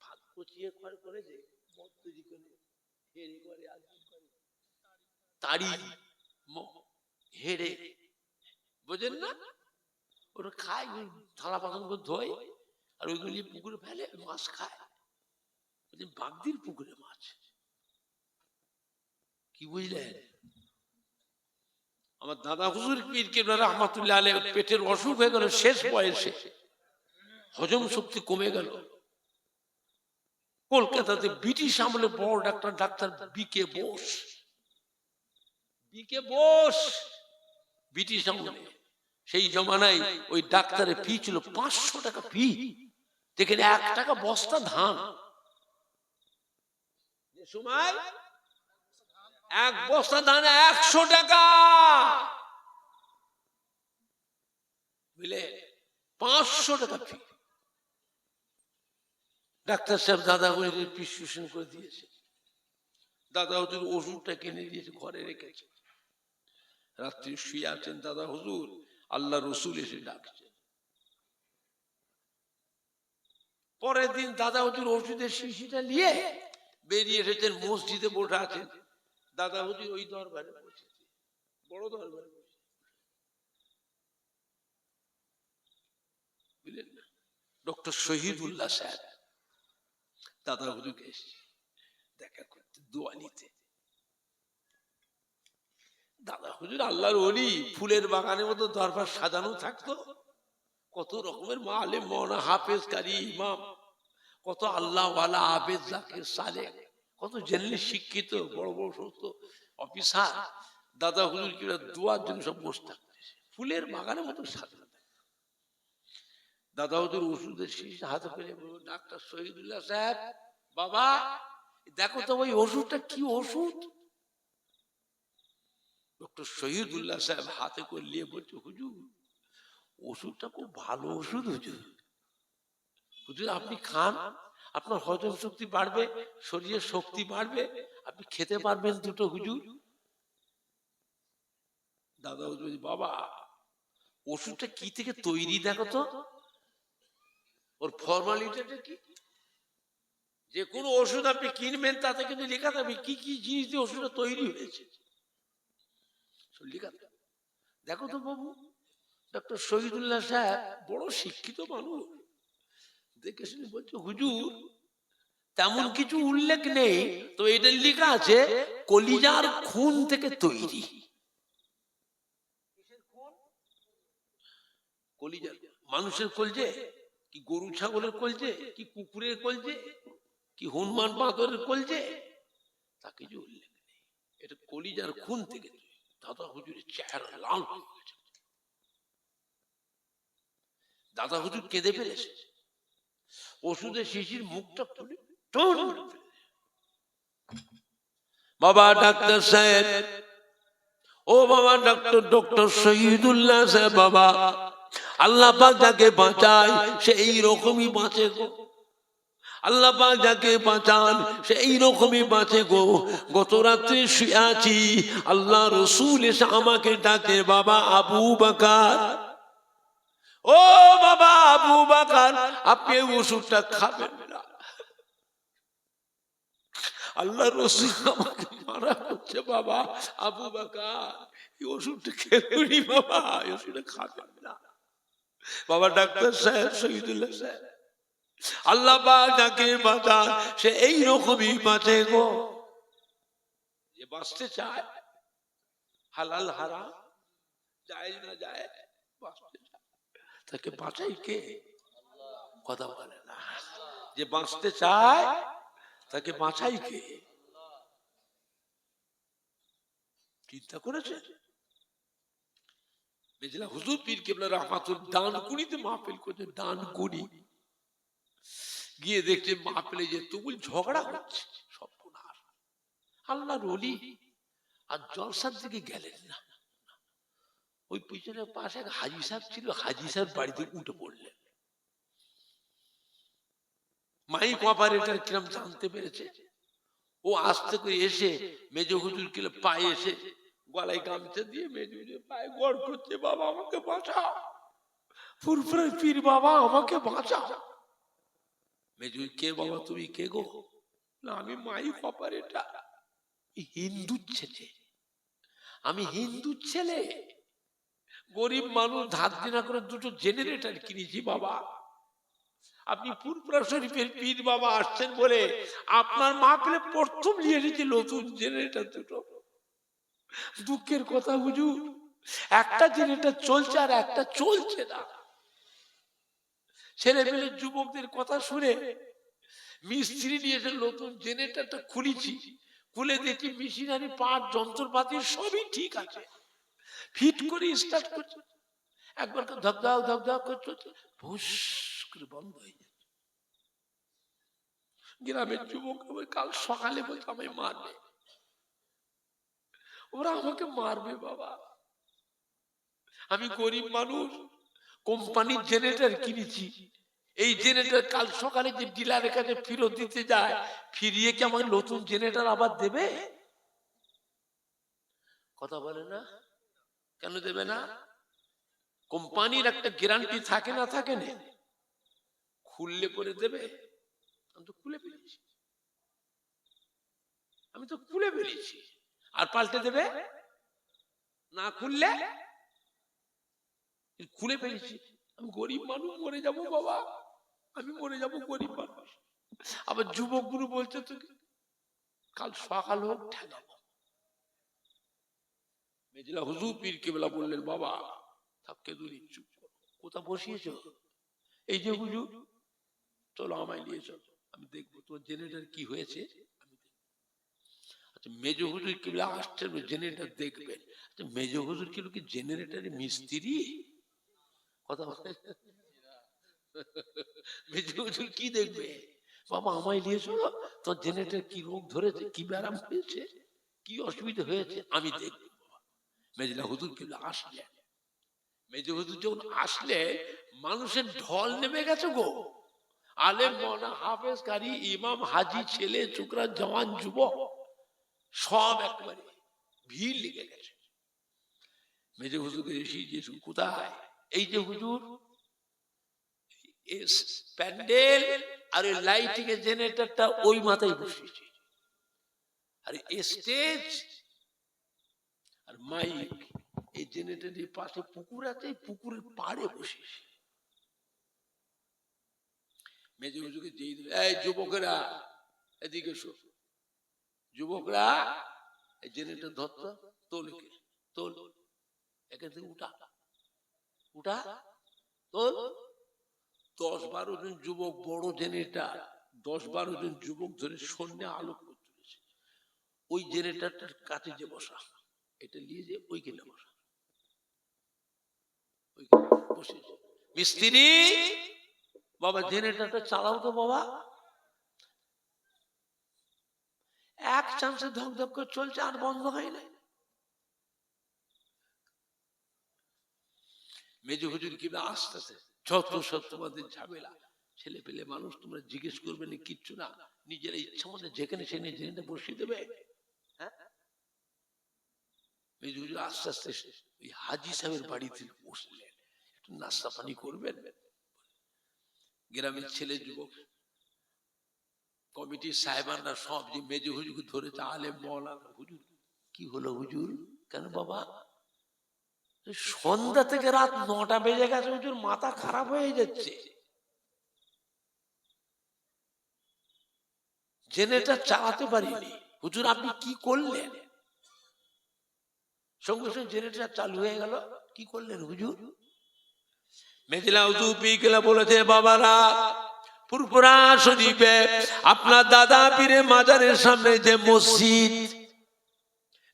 ভাত কচিয়ে করে যে মদ তৈরি করে হেড়ে করে, আর কি করে তাড়ি হেড়ে, বোঝেন না? ওরা খায়, থালা বাসন করে ধোয়, আর ওইগুলি পুকুরে ফেলে, মাছ খায়। বাগদির পুকুরে মাছ, কি বুঝলেন? আমার দাদা হুজুর পীর কেবলা রহমাতুল্লাহ আলাইহি পেটের অসুখ হয়ে গেল, শেষ বয়সে হজম শক্তি কমে গেল। কলকাতাতে ব্রিটিশ আমলে বড় ডাক্তার বিকে বোস, ব্রিটিশ আমলে, সেই জমানায় ওই ডাক্তারের ফি ছিল 500 টাকা ফি, যেখানে 1 টাকা বস্তা ধান, সময় 1 বস্তা ধান 100 টাকা, বুঝলে, 500 টাকা ফি। ডাক্তার সাহেব দাদা হুজুরের প্রেসক্রিপশন করে দিয়েছে, দাদা হুজুর ওষুধটা কিনে দিয়েছে, ঘরে রেখেছে। রাত্রি শুয়ে আছেন দাদা হুজুর, আল্লাহ রসুল এসে ডাকছে। পরের দিন দাদা হুজুর ওষুধের শিশিটা নিয়ে বেরিয়ে এসেছেন, মসজিদে বসে আছেন। দাদা হুজুর ওই দরবারে বসে, বড় দরবারে বসে, বুঝলেন না? ডক্টর শহীদুল্লাহ সাহেব দাদা হুজুরকে এসে দেখা করতে, দোয়া নিতে। দাদা হুজুর আল্লাহর ওলি, ফুলের বাগানের মতো দরবার সাজানো থাকতো, কত রকমের মালে মৌলানা হাফেজ কারি ইমাম, কত আল্লাহ ওয়ালা আবেদ জাকির সালেহ, কত জেনে শিক্ষিত বড় বড় সমস্ত অফিসার। দাদা হুজুর কি দোয়ার জন্য সব বসে থাকতো, ফুলের বাগানের মতো সাজানো। দাদা হুজুর ওষুধের শীষ হাতে পেলে বলল, ডাক্তার শহীদুল্লাহ সাহেব, বাবা দেখো তো ওই ওষুধটা কি ওষুধ। ডক্টর শহীদুল্লাহ সাহেব হাতে করে নিয়ে বলছে, হুজুর ওষুধটা খুব ভালো ওষুধ হুজুর, হুজুর আপনি খান, আপনার হজম শক্তি বাড়বে, শরীরের শক্তি বাড়বে, আপনি খেতে পারবেন দুটো হুজুর। দাদা হুজুর, বাবা ওষুধটা কি থেকে তৈরি দেখো তো, ওর ফর্মালিটিটা কি। যে কোনো ওষুধ আপনি কিনবেন তাতে কিন্তু লেখা থাকবে কি কি জিনিস দিয়ে ওষুধটা তৈরি হয়েছে, লেখা থাকবে। দেখো তো বাবু, ডক্টর শহীদুল্লাহ সাহেব বড় শিক্ষিত মানুষ, দেখে শুনে বলছে, হুজুর তেমন কিছু উল্লেখ নেই, তো এটা লেখা আছে কলিজার খুন থেকে তৈরি। কলিজার, মানুষের কলজে কি গরু ছাগলের কলজে, কি কুকুরের কলজে, কি হনুমান বাঁদরের কলজে, তা কিছু উল্লেখ নেই, এটা কলিজার খুন থেকে তৈরি। দাদা হুজুরের চেহারা লাল হয়ে গেছে, দাদা হুজুর কেঁদে ফেলেছে, ওষুধের শিশির মুখটা খুলে বাবা ডাক্তার সাহেব, ও বাবা ডাক্তার, ডক্টর শহীদুল্লাহ সাহেব, বাবা আল্লাহ পাক যাকে বাঁচায় সে এই রকমই বাঁচে গো, আল্লাহ পাক যাকে বাঁচান সে এই রকমই বাঁচে গো। গত রাত্রে শুয়ে আছি, আল্লাহ রসুল এসে আমাকে ডাকে, বাবা আবু বকর, ও বাবা আবু বকর আপনি ওষুধটা খাবেন না, আল্লাহ রসুল আমাকে মারা করছে, বাবা আবু বকর এই ওষুধটা খেলুনি, বাবা এই ওষুধটা খাবেন না। বাবা ডাক্তার সাহেব শহীদুল্লাহ সাহেব, আল্লাহ পাক যাকে বাঁচান সে এই রকমই বাঁচে গো। যে বাঁচতে চায়, হালাল হারাম যায় না যায়, বাঁচতে চায়, তাকে বাঁচাই কে? কথা বলে না। যে বাঁচতে চায় তাকে বাঁচাই কে? চিন্তা করেছে? মেজলা হুজুর পীর কেবলা রহমাতুল দানকুনিতে মাহফিল করছে, দানকুনি গিয়ে দেখছে মাহফিলে যে তুমুল ঝগড়া হচ্ছে, সর্বনাশ। আল্লাহর ওলি আর জলসার দিকে গেলেন না, ওই পিছনের পাশে এক হাজী সাহেব ছিল, হাজী সাহেব বাড়িতে উঠে পড়লেন। মাইক অপারেটর কিরম জানতে পেরেছে, ও আস্তে করে এসে মেজ হুজুর কে পায়ে এসে গলায় গামছা দিয়ে মেজ হুজুর পায়ে গড় করছে, বাবা আমাকে বাঁচাও, ফুরফুরে পীর বাবা আমাকে বাঁচাও। মেজ হুজুর, কে বাবা তুমি, কে গো? না আমি মাইক অপারেটর, হিন্দু ছেলে, আমি হিন্দু ছেলে, গরিব মানুষ ধার দেনা করে দুটো জেনারেটর কিনেছি বাবা, আপনি ফুরফুরা শরীফের পীর বাবা আসছেন বলে আপনার মাহফিলে প্রথম নিয়ে এসেছি নতুন জেনারেটর দুটো। দুঃখের কথা হুজুর, একটা জেনারেটর চলছে আর একটা চলছে না। ছেলে পেলে যুবকদের কথা শুনে মিস্ত্রি নিয়ে এসে নতুন জেনারেটরটা খুলেছি, খুলে দেখি মেশিনারি পার্ট যন্ত্রপাতি সবই ঠিক আছে, ফিট করে স্টার্ট করছে, একবার ধপধপ ধপধপ করছে, ভুস করে বন্ধ হয়ে যায়। গ্রামের যুবক কাল সকালে বলছে আমায় মারবে, ওরা আমাকে মারবে বাবা, আমি গরিব মানুষ, কোম্পানির জেনারেটর কিনেছি, এই জেনারেটর কাল সকালে যে ডিলারের কাছে ফেরত দিতে যায়, ফিরিয়ে কি আমার নতুন জেনারেটর আবার দেবে? কথা বলে না। কেন দেবে না? কোম্পানির একটা গ্যারান্টি থাকে না থাকে না? খুললে পরে দেবে? আমি তো খুলে ফেলেছি, আর পাল্টে দেবে না? খুলে ফেলেছি। আমি গরিব মানুষ, মরে যাবো বাবা, আমি মরে যাবো গরিব মানুষ। আবার যুবক গুরু বলছে তো কাল সকাল হোক ঠেকাবো। মেজলা হুজুর পীর কেবলা বললেন, বাবা থাককে দূরে চুপ করো, কোথা বসিয়েছ? এই যে হুজুর, চলো আমায় নিয়ে চলো, আমি দেখবো তোমার জেনারেটর কি হয়েছে। আচ্ছা মেজ হুজুর কেবলা আসছে জেনারেটর দেখবেন। আচ্ছা মেজ হুজুর কি জেনারেটরের মিস্ত্রি? কথা মেজ হুজুর কি দেখবে? বাবা আমায় নিয়ে চলো, তোর জেনারেটর কি রোগ ধরেছে, কি ব্যারাম হয়েছে, কি অসুবিধা হয়েছে, আমি দেখবো। মেজলা হুজুর কেবলা আসলে, মেজ হুজুর যখন আসলে মানুষের ঢল নেমে গেছে গো। আলেম, মাওলানা, হাফেজ, কারি, ইমাম, হাজি, ছেলে ছোকরা, জওয়ান, যুবক সব একবারে ভিড় লেগে গেছে। মেজ হুজুরকে এসে জিজ্ঞেস, কোথায়? এই যে হুজুর প্যান্ডেল আর লাইটিং এর জেনারেটরটা ওই মাথায় বসিয়েছে, আর স্টেজ আর মাইক এই জেনারেটরের পাশে পুকুর আছে, পুকুরের পাড়ে বসিয়েছে। মেজ হুজুরকে যেই দিল, এই যুবকেরা এদিকে এসো, যুবকরা এই জেনারেটর ধরতো, তোল তোল, এখান থেকে উঠা তোল। 10-12 জন যুবক, বড় জেনারেটর, 10-12 জন যুবক ধরে সন্ধ্যে আলো করে তুলেছে। ওই জেনারেটরটার কাছে যে বসা, এটা নিয়ে যে ওইখানে বসা, বসেছে। মিস্ত্রি বাবা জেনারেটরটা চালাও তো বাবা। এক চান্সে ধক ধক করে চলছে, আর বন্ধ হয় না। মেজ হুজুর কি আস্তে আস্তে, যত সব তোমাদের ঝামেলা, ছেলে পেলে মানুষ, তোমরা জিজ্ঞেস করবে না কিচ্ছু না, নিজের ইচ্ছা মতো যেখানে সেখানে জেনে বসিয়ে দেবে। মেজ হুজুর আস্তে আস্তে ওই হাজি সাহেবের বাড়িতে বসলেন, একটু নাস্তা পানি করবেন। গ্রামের ছেলে যুবক কমিটির সাহেবানরা সব যে মেজ হুজুরকে ধরেছে, আলেম, মাওলানা, হুজুর কি হলো হুজুর? কেন বাবা? সন্ধ্যা থেকে রাত 9টা বেজে গেছে হুজুর, মাথা খারাপ হয়ে যাচ্ছে, জেনারেটর চালাতে পারিনি। হুজুর আপনি কি করলেন? সঙ্গে সঙ্গে জেনারেটর চালু হয়ে গেল। কি করলেন হুজুর? মেজলা হুজুর পীরকেবলা বলেছে, বাবারা ফুরফুরা শরীফে আপনার দাদা পীরের মাজারের সামনে যে মসজিদ,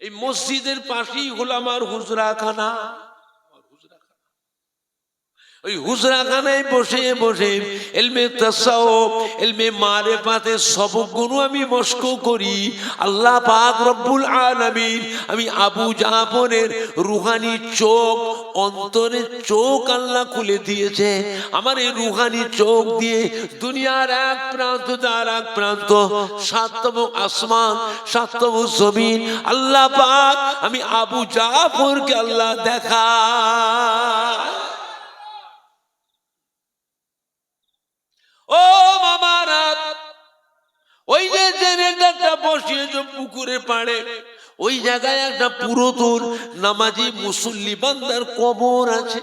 এই মসজিদের পাশেই হলো আমার হুজরাখানা। ওই হুজরাখানায় বসে বসে ইলমে তাসাউফ, ইলমে মারিফাতের সবকগুলো আমি মশক করি। আল্লাহ পাক রব্বুল আলামিন আমি আবু জাফরের রুহানি চোখ, অন্তরের চোখ আল্লাহ খুলে দিয়েছে। আমার এই রুহানি চোখ দিয়ে দুনিয়ার এক প্রান্ত তার এক প্রান্ত, সাতম আসমান, সাতম জমিন, আল্লাহ পাক আমি আবু জাফরকে আল্লাহ দেখা। ও মামারা, ওই যে জেনারেটরটা বসিয়েছে পুকুরের পাড়ে, ওই জায়গায় একটা পুরাতন নামাজি মুসল্লি বান্দার কবর আছে।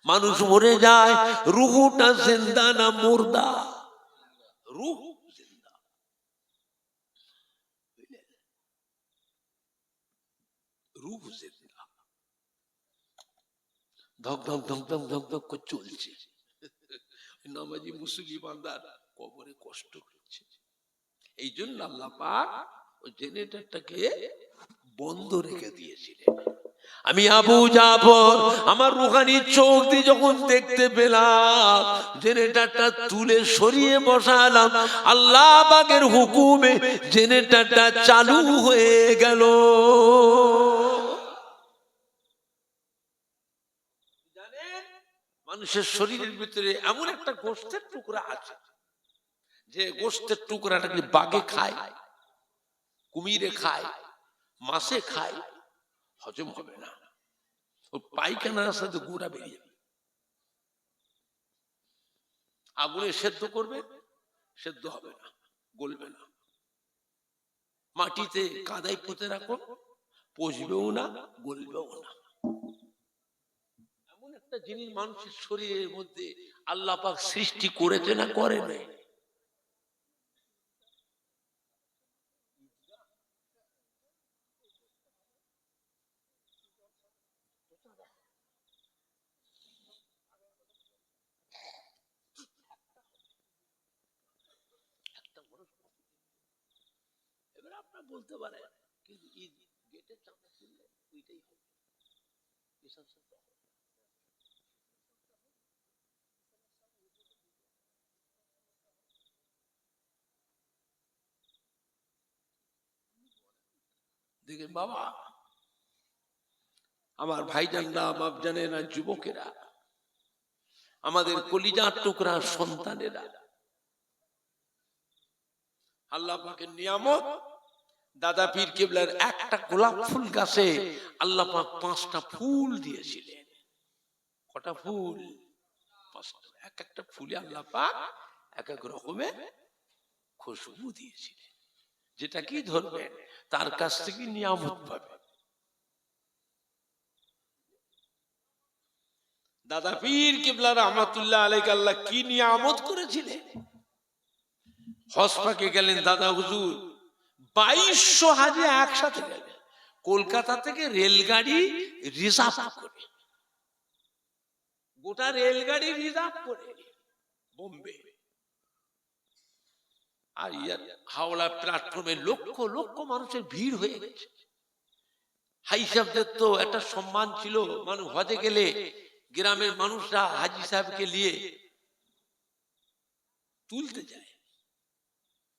মানুষ মরে যায়, রুহুটা জিন্দা না মুর্দা? রুহ জিন্দা। রুহ জিন্দা, ধক ধক ধক ধক ধক ধক করে চলছে। নামাজি মুসল্লি বান্দার কবরে কষ্ট হচ্ছে। এই জন্য আল্লাহ পাক ওই জেনারেটরটাকে বন্ধ রেখে দিয়েছিলেন। আমি আবু জাফর আমার রুহানি চোখ দিয়ে যখন দেখতে পেলাম, জেনারেটরটা তুলে সরিয়ে বসালাম, আল্লাহ পাকের হুকুমে জেনারেটরটা চালু হয়ে গেল। জানেন, মানুষের শরীরের ভিতরে এমন একটা গোশতের টুকরা আছে, যে গোশতের টুকরাটাকে বাঘে খায়, কুমিরে খায়, মাছে খায়, হজম হবে না, ও পায়খানার রাস্তাতে গোড়া বেরিয়ে যাবে। আগুনে সেদ্ধ করবে, সেদ্ধ হবে না, গলবে না। মাটিতে কাদায় পুঁতে রাখো, পচবেও না, গলবেও না। এমন একটা জিনিস মানুষের শরীরের মধ্যে আল্লাহ পাক সৃষ্টি করেছে না করে নাই? এবার আপনার বলতে পারে কিন্তু গেটের চাপা খুললে ওইটাই হবে। দেখেন বাবা, আমার ভাইজানরা, বাপজানেরা, যুবকেরা, আমাদের কলিজার টুকরা সন্তানেরা, আল্লাহ পাকের নিয়ামত। দাদা পীর কেবলার একটা গোলাপ ফুল গাছে আল্লাহ পাক 5টা ফুল দিয়েছিলেন। কটা ফুল? 5টা। এক একটা ফুলে আল্লাহ পাক এক এক রকমের খুশবু দিয়েছিলেন, যেটা কি ধরবেন তার কাছ থেকে নিয়ামত পাবে। দাদা পীর কেবলা রহমাতুল্লাহ আলাইহি আল্লাহ কি নিয়ামত করেছিলেন। হজ পাকে গেলেন দাদা হুজুর, 2200 হাজি একসাথে গেলেন, কলকাতা থেকে রেলগাড়ি রিজার্ভ করে, গোটা রেলগাড়ি রিজার্ভ করে বোম্বে। আর হাওড়া প্ল্যাটফর্মে লক্ষ লক্ষ মানুষের ভিড় হয়ে গেছে। হাজি সাহেবদের তো একটা সম্মান ছিল, মানুষ হজে গেলে গ্রামের মানুষরা হাজি সাহেবকে নিয়ে তুলতে যায়,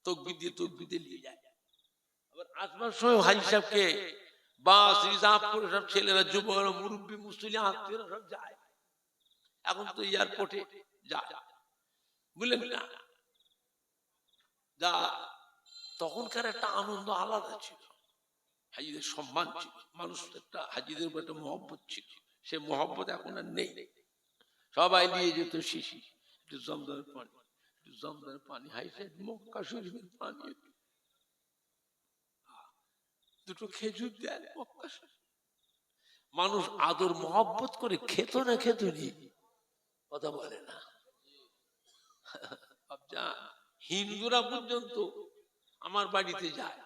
তকবির দিয়ে নিয়ে যায়। আবার আসবার সময় হাজি সাহেবকে বাস রিজার্ভ করে সব ছেলেরা, যুবকরা, মুরব্বী, মুসলিম, আত্মীয়রা সব যায়। এখন তো এয়ারপোর্টে যায়, বুঝলেন না? যা তখনকার একটা আনন্দ আলাদা ছিল, হাজিদের সম্মান ছিল, মানুষ একটা হাজিদের উপর একটা মহব্বত ছিল। সে মহব্বত এখন আর নেই। সবাই নিয়ে যেত শিশি, একটু জমজমের পানি, একটু জমজমের পানি, হাইছে মক্কা শরীফের পানি, দুটো খেজুর দেন। মানুষ আদর মহব্বত করে খেত না, খেত নি, কথা বলে না। হিন্দুরা পর্যন্ত আমার বাড়িতে যায়,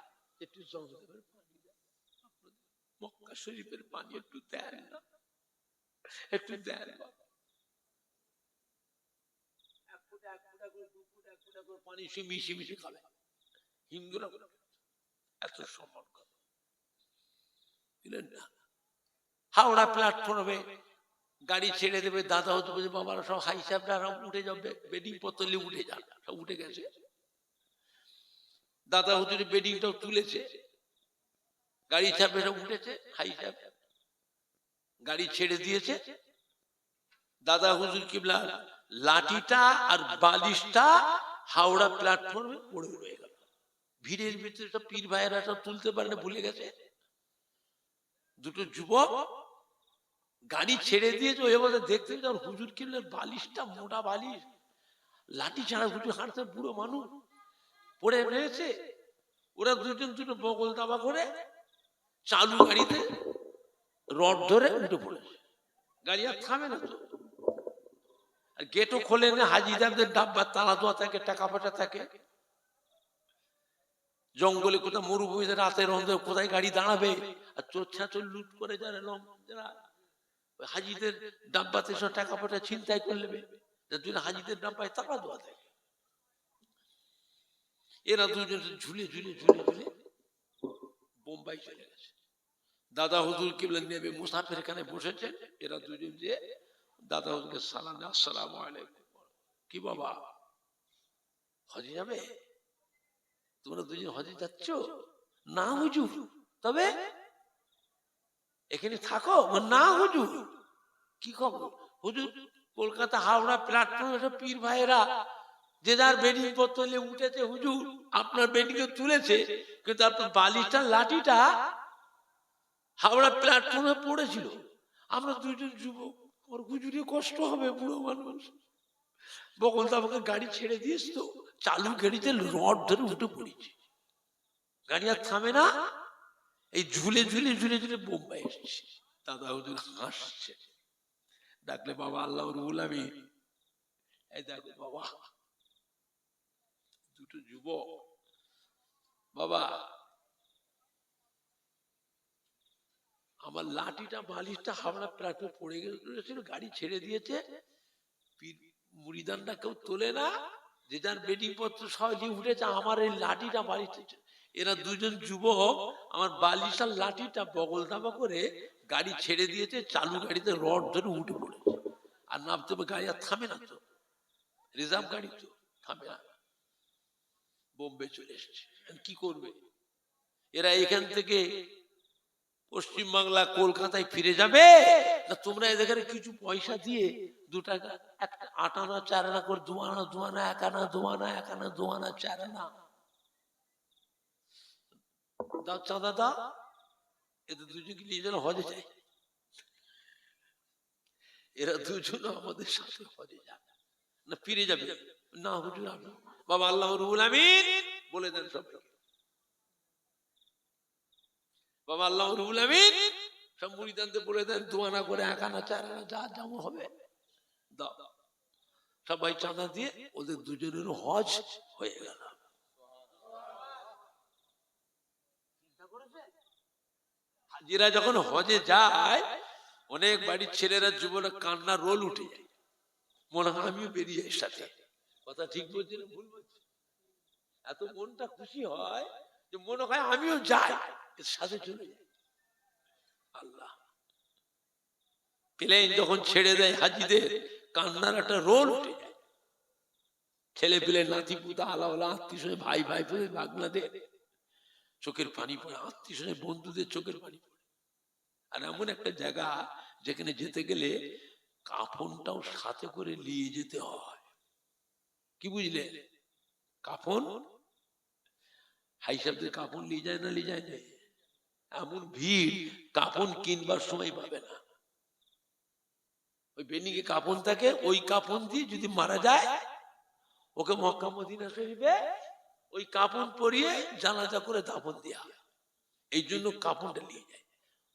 একটু জমজমের পানি, মক্কা শরীফের পানি একটু দেন না, একটু দেন। পানি মিশি মিশি খাবে হিন্দুরা, এত সম্মান করে। হাওড়া প্ল্যাটফর্মে গাড়ি ছেড়ে দেবে, দাদা হতে বলছে বাবারা সব হাই সাহেবরা উঠে যাবে, বেডিং পত্তলে উঠে যান, সব উঠে গেছে। দাদা হুজুরের বেডিংটাও তুলেছে, গাড়ি সাহেবরা উঠেছে, হাই সাহেব গাড়ি ছেড়ে দিয়েছে। দাদা হুজুর কিবলা লাঠিটা আর বালিশটা হাওড়া প্ল্যাটফর্মে পড়ে রয়ে গেল। ভিড়ের ভিতরে সব পীর ভাইয়েরা সব তুলতে পারে না, ভুলে গেছে। দুটো যুবক গাড়ি ছেড়ে দিয়েছে, ওই বলে দেখতে হুজুর কিবলার বালিশটা, মোটা বালিশ, লাঠি ছাড়া হুজুর হাঁটতে, বুড়ো মানুষ পড়ে রয়েছে। ওরা দুজন দুটো বগল দাবা করে চালু গাড়িতে রড ধরে উঠে পড়েছে। গাড়ি আর থামে না তো, আর গেটও খোলে না। হাজিদারদের ডাব্বার তালা দেওয়া থাকে, টাকা পয়সা থাকে। জঙ্গলে কোথাও মরুভূমিতে রাতের অন্ধে কোথায় গাড়ি দাঁড়াবে, আর চোর ছাচোর লুট করে যারা হাজিদের ডাব্বাতে সব টাকা পয়সা ছিনতাই করে নেবে, হাজিদের ডাব্বায় তালা দেওয়া থাকে। এরা দুজন ঝুলে ঝুলে ঝুলে ঝুলে বোম্বাই চলে গেছে। দাদা হুজুর কিবলা নেবে মুসাফির খানে বসেছেন, এরা দুজন যে দাদা হুজুরকে সালাম, আসসালামু আলাইকুম। কি বাবা হজে যাবে? তোমরা দুজন হজে যাচ্ছ? না হুজুর। তবে এখানে থাকো? না হুজুর। কি খবর? হুজুর কলকাতা হাওড়া প্ল্যাটফর্মে সব পীর ভাইয়েরা যে যার বেডিং পত্তলে উঠেছে, হুজুর আপনার বেডিং তুলেছে, কিন্তু আপনার বালিশটা লাঠিটা হাওড়া প্ল্যাটফর্মে পড়েছিল। আমরা দুজন যুবক, ওর গুজুরি কষ্ট হবে, বুড়ো মানুষ। বকল তো আমাকে গাড়ি ছেড়ে দিয়েছ তো, চালু গাড়িতে রড ধরে উঠে পড়েছি, গাড়ি আর থামে না, এই ঝুলে ঝুলে ঝুলে ঝুলে বোম্বাই এসেছি। দাদা হুজুর হাসছে, ডাকলে বাবা আল্লাহ রুহুল আমিন, এই দেখো বাবা, দুটো যুবক, বাবা আমার লাঠিটা বালিশটা হাওড়া প্ল্যাটফর্মে পড়ে গেছিল, গাড়ি ছেড়ে দিয়েছে, মুড়িদানটা কেউ তোলে না, যে যার বেডিং পত্র সব নিয়ে উঠেছে, আমার এই লাঠিটা বালিশটা, এরা দুজন যুবক আমার বালিশ আর লাঠিটা বগল দাবা করে গাড়ি ছেড়ে দিয়েছে, চালু গাড়িতে রড ধরে উঠে পড়েছে। আর নামতে হবে, গাড়ি আর থামে না তো, রিজার্ভ গাড়ি তো থামে না। বোম্বে চলে এসেছে, কি করবে এরা? এখান থেকে পশ্চিমবাংলা কলকাতায় ফিরে যাবে না তোমরা এদের কিছু পয়সা দিয়ে 2 টাকা, একটা 8 আনা 4 আনা করে, 2 আনা 2 আনা 1 আনা 2 আনা 1 আনা 2 আনা 4 আনা দাও, চাঁদা দাও, এদের দুজনকে নিয়ে যেন হজে যায়। এরা দুজন আমাদের সাথে হজে যাবে না, ফিরে যাবে না হুজুর। বাবা আল্লাহ রুহুল আমিন বলে দেন সবাইকে, বাবা আল্লাহ রুহুল আমিন সব মুরিদানদের বলে দেন 2 আনা করে 1 আনা 4 আনা যা যেমন হবে দাও। সবাই চাঁদা দিয়ে ওদের দুজনের হজ হয়ে গেল। হাজিরা যখন হজে যায়, অনেক বাড়ির ছেলেরা যুবরা কান্না রোল উঠে যায়, মনে হয় আমিও বেরিয়ে এর সাথে। কথা ঠিক বলছি না ভুল বলছি? এত মনটা খুশি হয় যে মনে হয় আমিও যাই, এর সাথে চলে যাই। আল্লাহ প্লেন যখন ছেড়ে দেয় হাজিদের, কান্নার একটা রোল উঠে যায়। ছেলে পেলে নাতি পুতা আলাওয়ালা আত্মীয় স্বজন ভাই ভাই বাগনাদের চোখের পানি পড়ে, আত্মীয় স্বজন বন্ধুদের চোখের পানি পড়ে। আর এমন একটা জায়গা যেখানে যেতে গেলে কাফনটাও সাথে করে নিয়ে যেতে হয়। কি বুঝলে? কাফন হাই সাহেবদের কাফন নিয়ে যায় না, নিয়ে যায় না, এমন ভিড় কাফন কিনবার সময় পাবে না। ওই বেনিকে কাফন থাকে, ওই কাফন দিয়ে যদি মারা যায় ওকে মক্কা মদিনা শরীফে ওই কাফন পরিয়ে জানাজা করে দাফন দেয়া। এই জন্য কাফনটা নিয়ে যায়।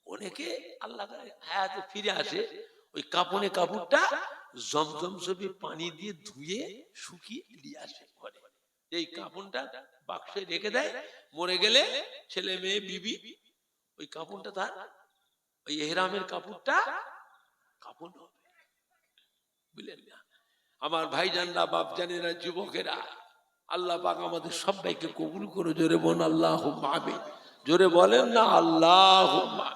অনেকে আল্লাহ হায়াতে ফিরে আসে, ওই কাফনে কাপড়টা জমজম শরীফে পানি দিয়ে ধুয়ে শুকিয়ে নিয়ে আসে ঘরে। এই কাফনটা বাক্সে রেখে দেয়, মরে গেলে ছেলে মেয়ে বিবি ওই কাফনটা তার ওই ইহরামের কাপড়টা কাফন হবে। বুঝলেন না আমার ভাইজানরা, বাপজানেরা, যুবকেরা, আল্লাহ পাক আমাদের সবাইকে কবুল করে। জোরে বলেন আল্লাহুম্মা আমিন। জোরে বলেন না আল্লাহুম্মা।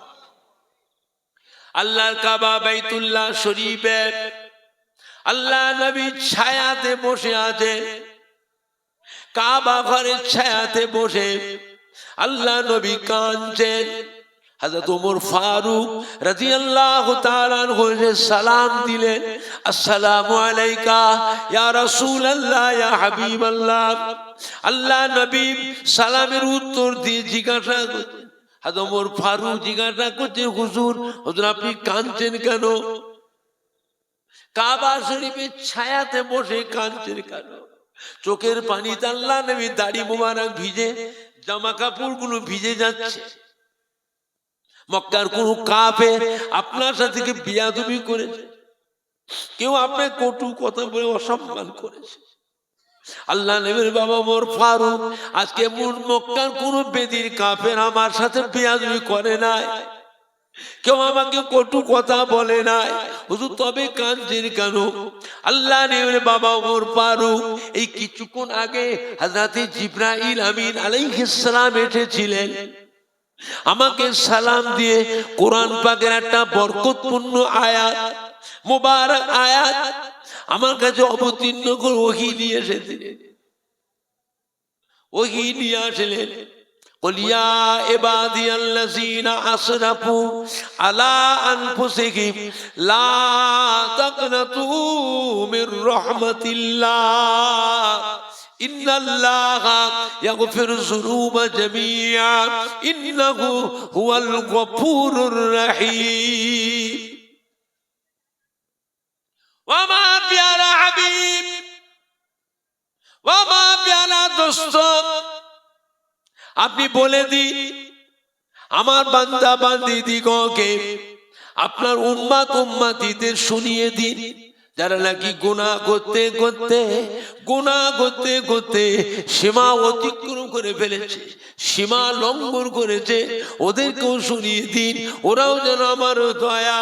আল্লাহর কাবা বাইতুল্লাহ শরীফের আল্লাহ নবী ছায়াতে বসে আছে, কাবা ঘরের ছায়াতে বসে আল্লাহ নবী কাঁদছেন। হযরত ওমর ফারুক রাদিয়াল্লাহু তাআলা আনহু সালাম দিলেন, আসসালামু আলাইকা ইয়া রাসূলুল্লাহ ইয়া হাবিবাল্লাহ। আল্লাহ নবী সালামের উত্তর দিয়ে জিজ্ঞাসা করলেন, হযরত ওমর ফারুক জিজ্ঞাসা করছেন, হুজুর হুজুর আপনি কাঁদছেন কেন? কাবা শরীফের ছায়াতে বসে কাঁদছেন কেন? চোখের পানিতে আল্লাহ নবী দাড়ি মোবারক ভিজে, জামা কাপড়গুলো ভিজে যাচ্ছে। মক্কার কোন কাফের আপনার সাথে কি বিয়াদবি করেছে? কেউ আপনার কটু কথা বলে অসম্মান করেছে? আল্লাহ নবীর বাবা ওমর ফারুক, আজকে মক্কার কোন বেদির কাফের আমার সাথে বিয়াদবি করে নাই, কেউ আমাকে কটু কথা বলে নাই, হুজুর তবে কাঁদছেন কেন? আল্লাহ নবীর বাবা ওমর ফারুক এই কিছুক্ষণ আগে হযরত জিবরাইল আমিন আলাইহিস সালাম এসেছিলেন, আমাকে সালাম দিয়ে কোরআন পাকের একটা বরকতপূর্ণ আয়াত, মুবারক আয়াত আমার কাছে অবতীর্ণ করে ওহী নিয়ে এসেছিলেন। ওহী নিয়ে আসলেন, قل يا عبادي الذين أسرفوا على أنفسهم لا تقنطوا من رحمة الله ইন্নাল্লাহা ইয়াগফিরু যুনুবা জামিআ ইন্নাহু হুয়াল গফুরুর রহিম। ওয়া মা প্যারা হাবিব, ওয়া মা প্যারা দোস্ত, আপনি বলে দিন আমার বান্দা বান্দীদিগকে, আপনার উম্মত উম্মতিদের শুনিয়ে দিন, যারা নাকি গুনাহ করতে করতে সীমা অতিক্রম করে ফেলেছে, সীমা লঙ্ঘন করেছে, ওদেরকেও শুনিয়ে দিন, ওরাও যেন আমার দয়া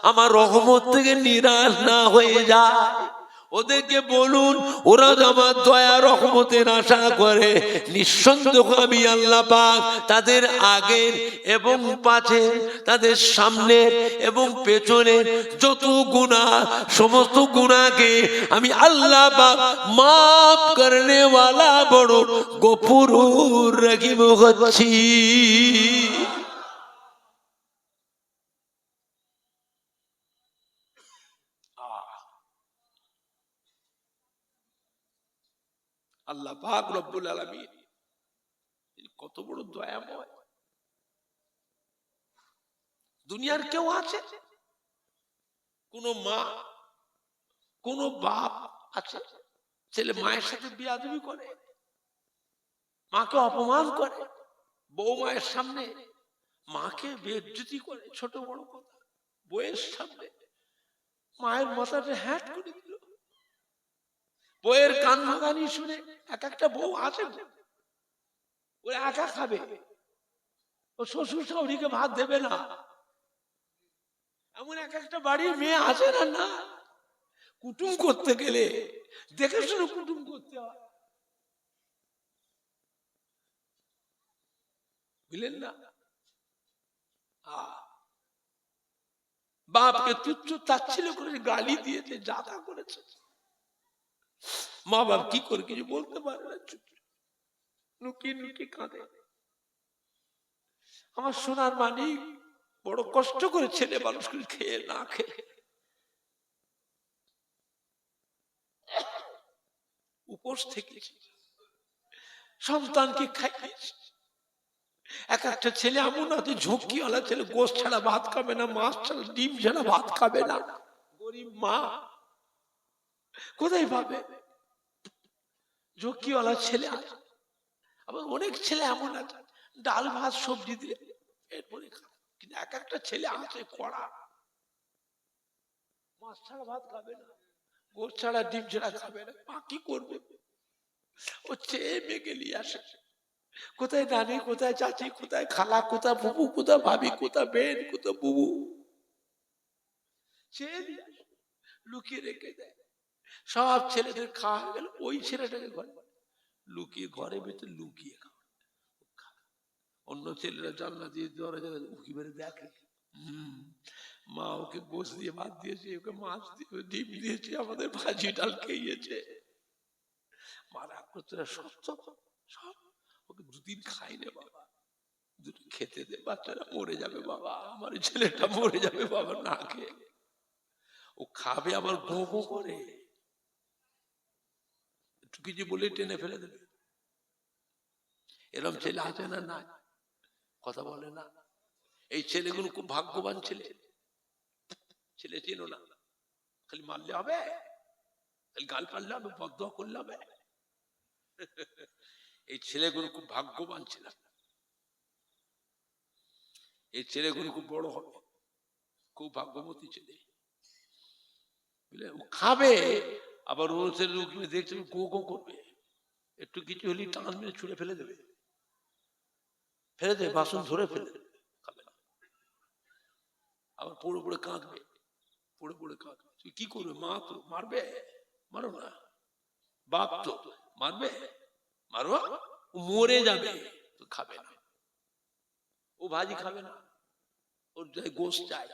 আমার রহমত থেকে নিরাশ না হয়ে যায়। ওদেরকে বলুন ওরা আমার দয়া রহমতের আশা করে, নিঃসন্দেহ আমি আল্লাহ পাক তাদের আগের এবং পাশের, তাদের সামনের এবং পেছনের যত গুনাহ, সমস্ত গুনাহকে আমি আল্লাহ পাক মাফ করনে ওয়ালা বড় গফুরুর রহিম হচ্ছি। আল্লাহ পাক রব্বুল আলামিন কত বড় দয়াময়। দুনিয়ার কেউ আছে, কোন মা কোন বাপ আছে ছেলে মায়ের সাথে বিয়াদবি করে, মাকে অপমান করে, বউ মায়ের সামনে মাকে বেইজ্জতি করে, ছোট বড় কথা বউয়ের সামনে মায়ের মাথাটা হ্যাট করে দিল, বউয়ের কান ভাঙানি শুনে এক একটা বউ আছে ও একা খাবে, ও শ্বশুর শাশুড়িকে ভাত দেবে না, এমন এক একটা বাড়ির মেয়ে আছে না? না, কুটুম করতে গেলে দেখে শুনে কুটুম করতে হয়, বুঝলেন না? বাপকে তুচ্ছ তাচ্ছিল্য করে গালি দিয়েছে, যাতা করেছে, মা বাপ কি করে কিছু বলতে পারে না, চুপ লুকিয়ে লুকিয়ে কাঁদে। আমার সোনার মানিক বড় কষ্ট করে ছেলে মানুষ করে খেয়ে না খেয়ে উপোস থেকে সন্তানকে খাইয়েছে। এক একটা ছেলে এমন আছে ঝুঁকিওয়ালা ছেলে, গোশ ছাড়া ভাত খাবে না, মাছ ছাড়া ডিম ছাড়া ভাত খাবে না, গরিব মা কোথায় পাবে? ঝুঁকিওয়ালা ছেলে আছে। আবার অনেক ছেলে এমন আছে ডাল ভাত সবজি দিয়ে এরপরে খায়, কিন্তু এক একটা ছেলে আছে কড়া, মাছ ছাড়া ভাত খাবে না, গোশ ছাড়া ডিম ছাড়া খাবে না। মা কি করবে? ও চেয়ে মেগে নিয়ে আসে, কোথায় নানি, কোথায় চাচি, কোথায় খালা, কোথায় বুবু, কোথায় ভাবি, কোথায় বেন, কোথায় বুবু, চেয়ে দিয়ে আসে, লুকিয়ে রেখে দেয়। সব ছেলেদের খাওয়া হয়ে গেল, ওই ছেলেটাকে ঘরে লুকিয়ে, ঘরে ভেতরে লুকিয়ে খাওয়া। অন্য ছেলেরা জানলা দিয়ে দরজা উকি মেরে দেখে, মা ওকে গোশ দিয়ে ভাত দিয়েছে, ওকে মাছ দিয়ে ডিম দিয়েছে, আমাদের ভাজি ডাল খেয়েছে। মা রাগ করতে সব ওকে দুদিন খাই রে বাবা, দুটো খেতে দে, বাচ্চারা মরে যাবে বাবা, আমার ছেলেটা মরে যাবে বাবা না খেয়ে। ও খাবে আবার গো গো করে, একটু কিছু বলে টেনে ফেলে দেবে। এরকম ছেলে আছে না? না, কথা বলে না। এই ছেলেগুলো খুব ভাগ্যবান ছেলে, ছেলে চেনো না, খালি মারলে হবে, খালি গাল পারলে হবে, বদদোয়া করলে হবে। এই ছেলেগুলো খুব ভাগ্যবান ছিল, এই ছেলেগুলো খুব বড় হবে, খুব ভাগ্যবতী ছেলে। ও খাবে আবার ওর ছেলে দেখছে গো গো করবে, একটু কিছু হলেই টান মেরে ছুঁড়ে ফেলে দেবে, ফেলে দেবে, বাসন ধরে ফেলে দেবে, খাবে না। আবার পড়ে পড়ে কাঁদবে, পড়ে পড়ে কাঁদবে। তুই কি করবে? মা তো মারবে, মারো না, বাপ তো মারবে, মারো, ও মরে যাবে, তো খাবে না, ও ভাজি খাবে না, ওর গোশ চাই,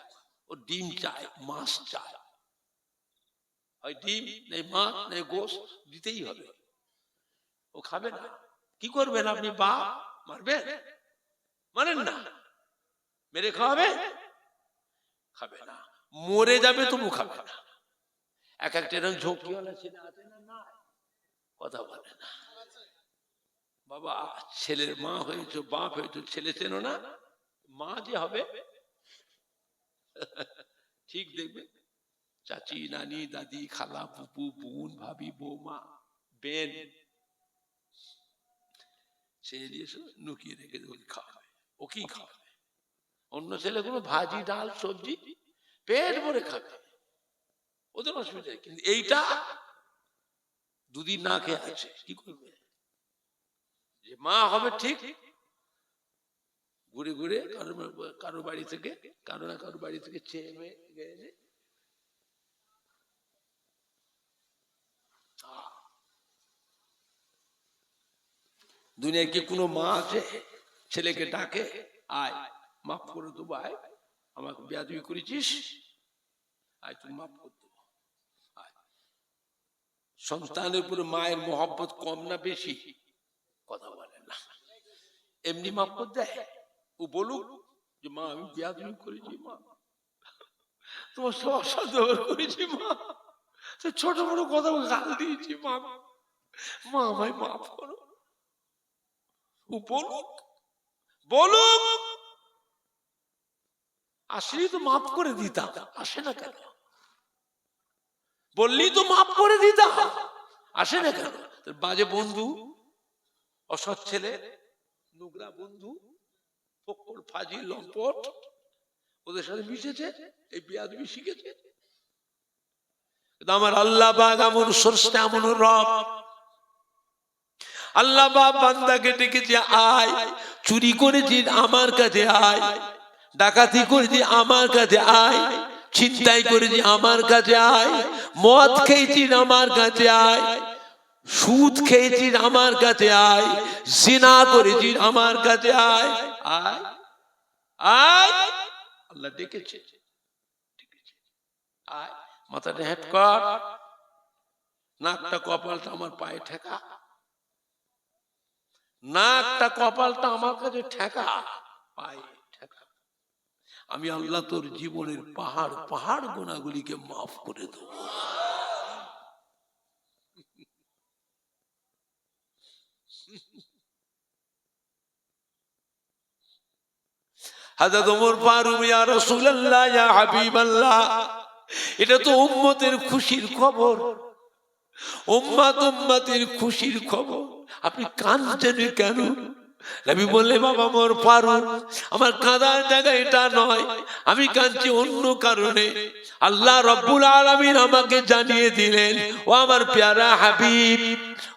ওর ডিম চাই, মাছ চাই, হয় ডিম নেই মাছ নেই গোশ দিতেই হবে, ও খাবে না। কি করবেন আপনি? বাপ মারবেন? মানেন না, মেরে খাওয়াবে, খাবে না, মরে যাবে তবু খাবে না। এক একটা এরকম ঝোঁকিওয়ালা ছেলে আছে না? না, কথা বলে না। বাবা ছেলের মা হয়েছে, বাপ হয়েছে, ছেলে চেনো না, মা যে হবে ঠিক দেখবে চাচি, নানি, দাদি, খালা, ফুপু, বোন, ভাবি, বৌমা, বেন, সে লুকিয়ে রেখে ওকে খাওয়াবে, ওকেই খাওয়াবে। অন্য ছেলেগুলো ভাজি, ডাল, সবজি পেট ভরে খাবে, ওদের অসুবিধা। কিন্তু এইটা দুদিন না খেয়ে আছে, কি করবে? যে মা হবে ঠিক ঘুরে ঘুরে কারো বাড়ি থেকে কারো না কারো বাড়ি থেকে চেয়ে গেছে। দুনিয়ায় কি কোনো মা আছে ছেলেকে ডাকে, আয় মাফ করে দেবো, আয় আমাকে বেয়াদবি করেছিস, আয় তুই মাফ করে দেবো। সন্তানের উপরে মায়ের মহব্বত কম না বেশি? কথা বলে না, এমনি মাফ করে দেয়। ও বলুক যে মা আমি বেয়াদবি করেছি, মা তোমার সব অসাধ্য করেছি, মা ছোট বড় কথা গাল দিয়েছি, মা মা আমায় মাফ করো। ও বলুক, বলুক, আসলে তো মাফ করে দিতাম, আসে না কেন? বললি তো মাফ করে দিতাম, আসে না কেন? বাজে বন্ধু, অসৎ ছেলে, নোংরা বন্ধু, ফকর, ফাজিল, লম্পট, ওদের সাথে মিশেছে, এই বেয়াদবি শিখেছে। আমার আল্লাহ পাক এমন স্রষ্টা, এমন রব, আল্লাহ পাক বান্দাকে ডেকেছে, আয় চুরি করেছিস আমার কাছে আয়, ডাকাতি করেছিস আমার কাছে আয়, ছিনতাই করেছিস আমার কাছে আয়, মদ খেয়েছিস আমার কাছে আয়, সুদ খেয়েছিস আমার কাছে আয়, জিনা করেছিস আমার কাছে আয়, আয় আয়। আল্লাহ ডেকেছে, আয় মাথাটা হেঁট কর, নাকটা কপালটা আমার পায়ে ঠেকা, নাকটা কপালটা আমার কাছে ঠেকা, পায়ে ঠেকা। আমি আল্লাহ তোর জীবনের পাহাড় পাহাড় গুনাহগুলিকে মাফ করে দেব। হযরত ওমর ফারুক, ইয়া রাসূলুল্লাহ, ইয়া হাবিবাল্লাহ, এটা তো উম্মতের খুশির খবর, উম্মতের খুশির খবর, আপনি কাঁদছেন কেন? নবী বললে, বাবা ওমর ফারুক, আমার কাঁদার জায়গা এটা নয়, আমি কাঁদছি অন্য কারণে। আল্লাহ রাব্বুল আলামিন আমাকে জানিয়ে দিলেন, ও আমার প্যারা হাবিব,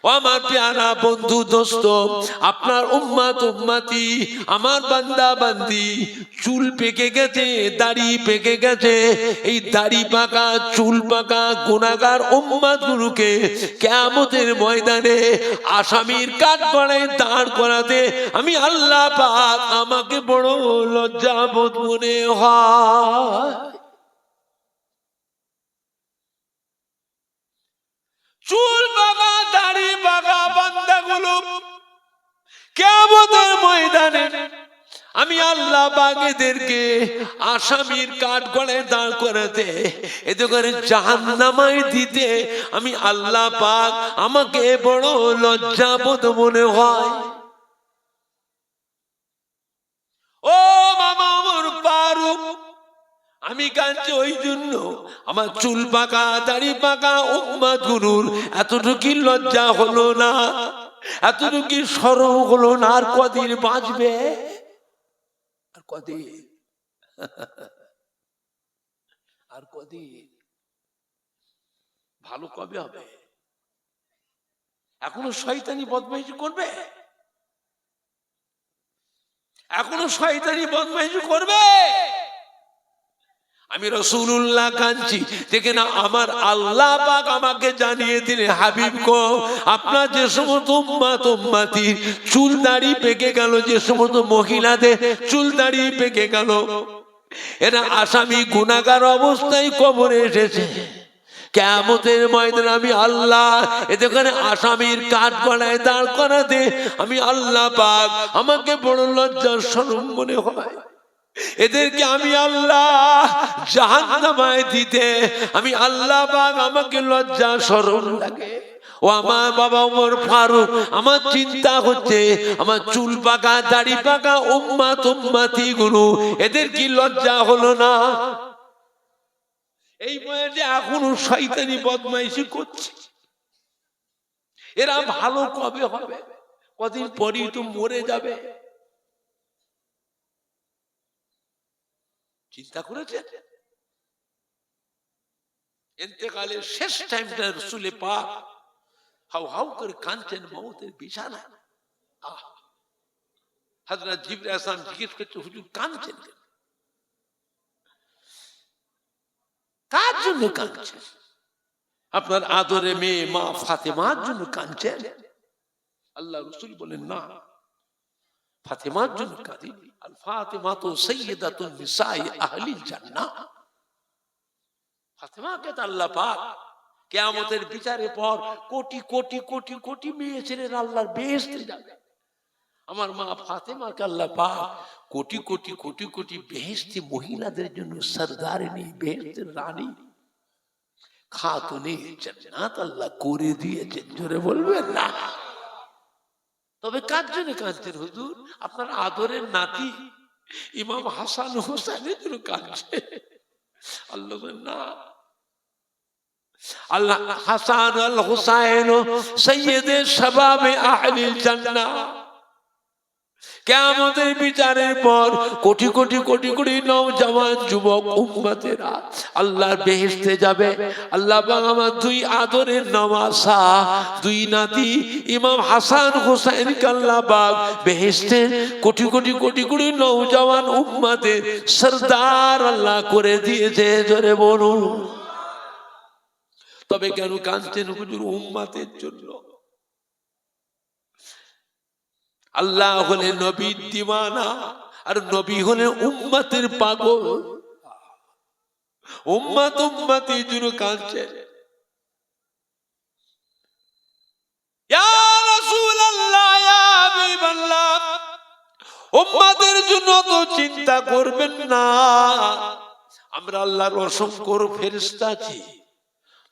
ও আমার প্যারা বন্ধু, দোস্ত, আপনার উম্মত উম্মতি, আমার বান্দা বান্দি চুল পেকে গেছে, দাড়ি পেকে গেছে, এই দাড়ি পাকা, চুল পাকা গুনাহগার উম্মতগুলোকে কিয়ামতের ময়দানে আসামির কাঠগড়ায় দাঁড় করাতে আমি আল্লাহ পাক আমাকে বড় লজ্জাবোধ মনে হয়। চুল পাকা, দাড়ি পাকা বান্দাগুলো কিয়ামতের ময়দানে আমি আল্লাহ পাক এদেরকে আসামির কাঠগড়ায় দাঁড় করাতে, এতে করে জাহান্নামায় দিতে আমি আল্লাহ পাক আমাকে বড় লজ্জাবোধ মনে হয়। ও মামা ওমর ফারুক, আমি কাঁদছি ওই জন্য, আমার চুল পাকা, দাড়ি পাকা উম্মতগুলোর এতটুকু লজ্জা হলো না, এতটুকু শরম হলো না। আর কদিন বাঁচবে? আর কদিন? আর কদিন? ভালো কবে হবে? এখনো শয়তানি বদমাইশি করবে, এখনো শয়তানি বদমাইশি করবে। আমি রাসূলুল্লাহ কাঁদছি, দেখে না আমার আল্লাহ পাক আমাকে জানিয়ে দিলেন, হাবিব গো, আপনার যে সমস্ত উম্মত উম্মতি চুল দাড়ি পেকে গেল, যে সমস্ত মহিলাদের চুল দাড়ি পেকে গেল, এরা আসামি গুনাহগার অবস্থায় কবরে এসেছে। কিয়ামতের ময়দানে আমি আল্লাহ এদের আসামির কাঠগড়ায় দাঁড় করাতে আমি আল্লাহ পাক আমাকে বড় লজ্জার শরম মনে হয়। এদেরকে আমি আল্লাহ জাহান্নামায় দিতে আমি আল্লাহ পাক আমাকে লজ্জা শরম লাগে। ও আমার বাবা ওমর ফারুক, আমার চিন্তা হচ্ছে আমার চুল পাকা দাড়ি পাকা উম্মতি গুলো, এদের কি লজ্জা হলো না? এই বয়সে এখনো শয়তানি বদমাইশি করছে। এরা ভালো কবে হবে? কদিন পরই তো মরে যাবে। চিন্তা করেছেন? ইন্তেকালের শেষ টাইমটা রাসূলে পাক হাউ হাউ করে কাঁদছেন মওতের বিছানায়। হযরত জিবরাইল আলাইহিস সালাম জিজ্ঞেস করছে, হুজুর কাঁদছেন কেন? কার জন্য কাঁদছেন? আপনার আদরে মেয়ে মা ফাতেমার জন্য কাঁদছেন? আল্লাহ রাসূল বলেন, না, ফাতেমার জন্য কাঁদিনি। আল ফাতিমা তো সাইয়্যিদাতুন নিসাই আহলিল জান্নাহ। ফাতেমাকে তো আল্লাহ পাক কিয়ামতের বিচারের পর কোটি কোটি কোটি কোটি মেয়ে ছেলেরা আল্লাহর বেহেশতে যাবে। আমার মা ফাতেমাকে আল্লাহ পাক কোটি কোটি কোটি কোটি বেহেশতি মহিলাদের জন্য সরদারিনী, বেহেশতের রানী, খাতুনে জান্নাত আল্লাহ করে দিয়েছেন। জোরে বলবেন না? তবে কার জন্য কাঁদছেন হুজুর? আপনার আদরের নাতি ইমাম হাসান হোসেনের জন্য কাঁদছে। আল্লাহ না, আল্লাহ হাসান আল হুসাইন সাইয়্যিদে শাবাবে আহলিল জান্নাহ। কিয়ামতের বিচারের পর কোটি কোটি কোটি কোটি নওজওয়ান যুবক উম্মতেরা আল্লাহর বেহেশতে যাবে। আল্লাহ পাক আমার দুই আদরের নওয়াসা, দুই নাতি ইমাম হাসান হোসেনকে আল্লাহ পাক বেহেশতে কোটি কোটি কোটি কোটি নওজওয়ান উম্মতের সরদার আল্লাহ করে দিয়েছে। জোরে বলুন। তবে কেন কাঁদছেন হুজুর? উম্মতের জন্য। আল্লাহ হলেন নবীর দিওয়ানা, আর নবী হলেন উম্মতের পাগল। উম্মত উম্মতির জন্য কাঁদছে। ইয়া রাসূলুল্লাহ, ইয়া হাবিবাল্লাহ, উম্মতের জন্য তো চিন্তা করবেন না। আমরা আল্লাহর অসংখ্য ফেরেশতা আছি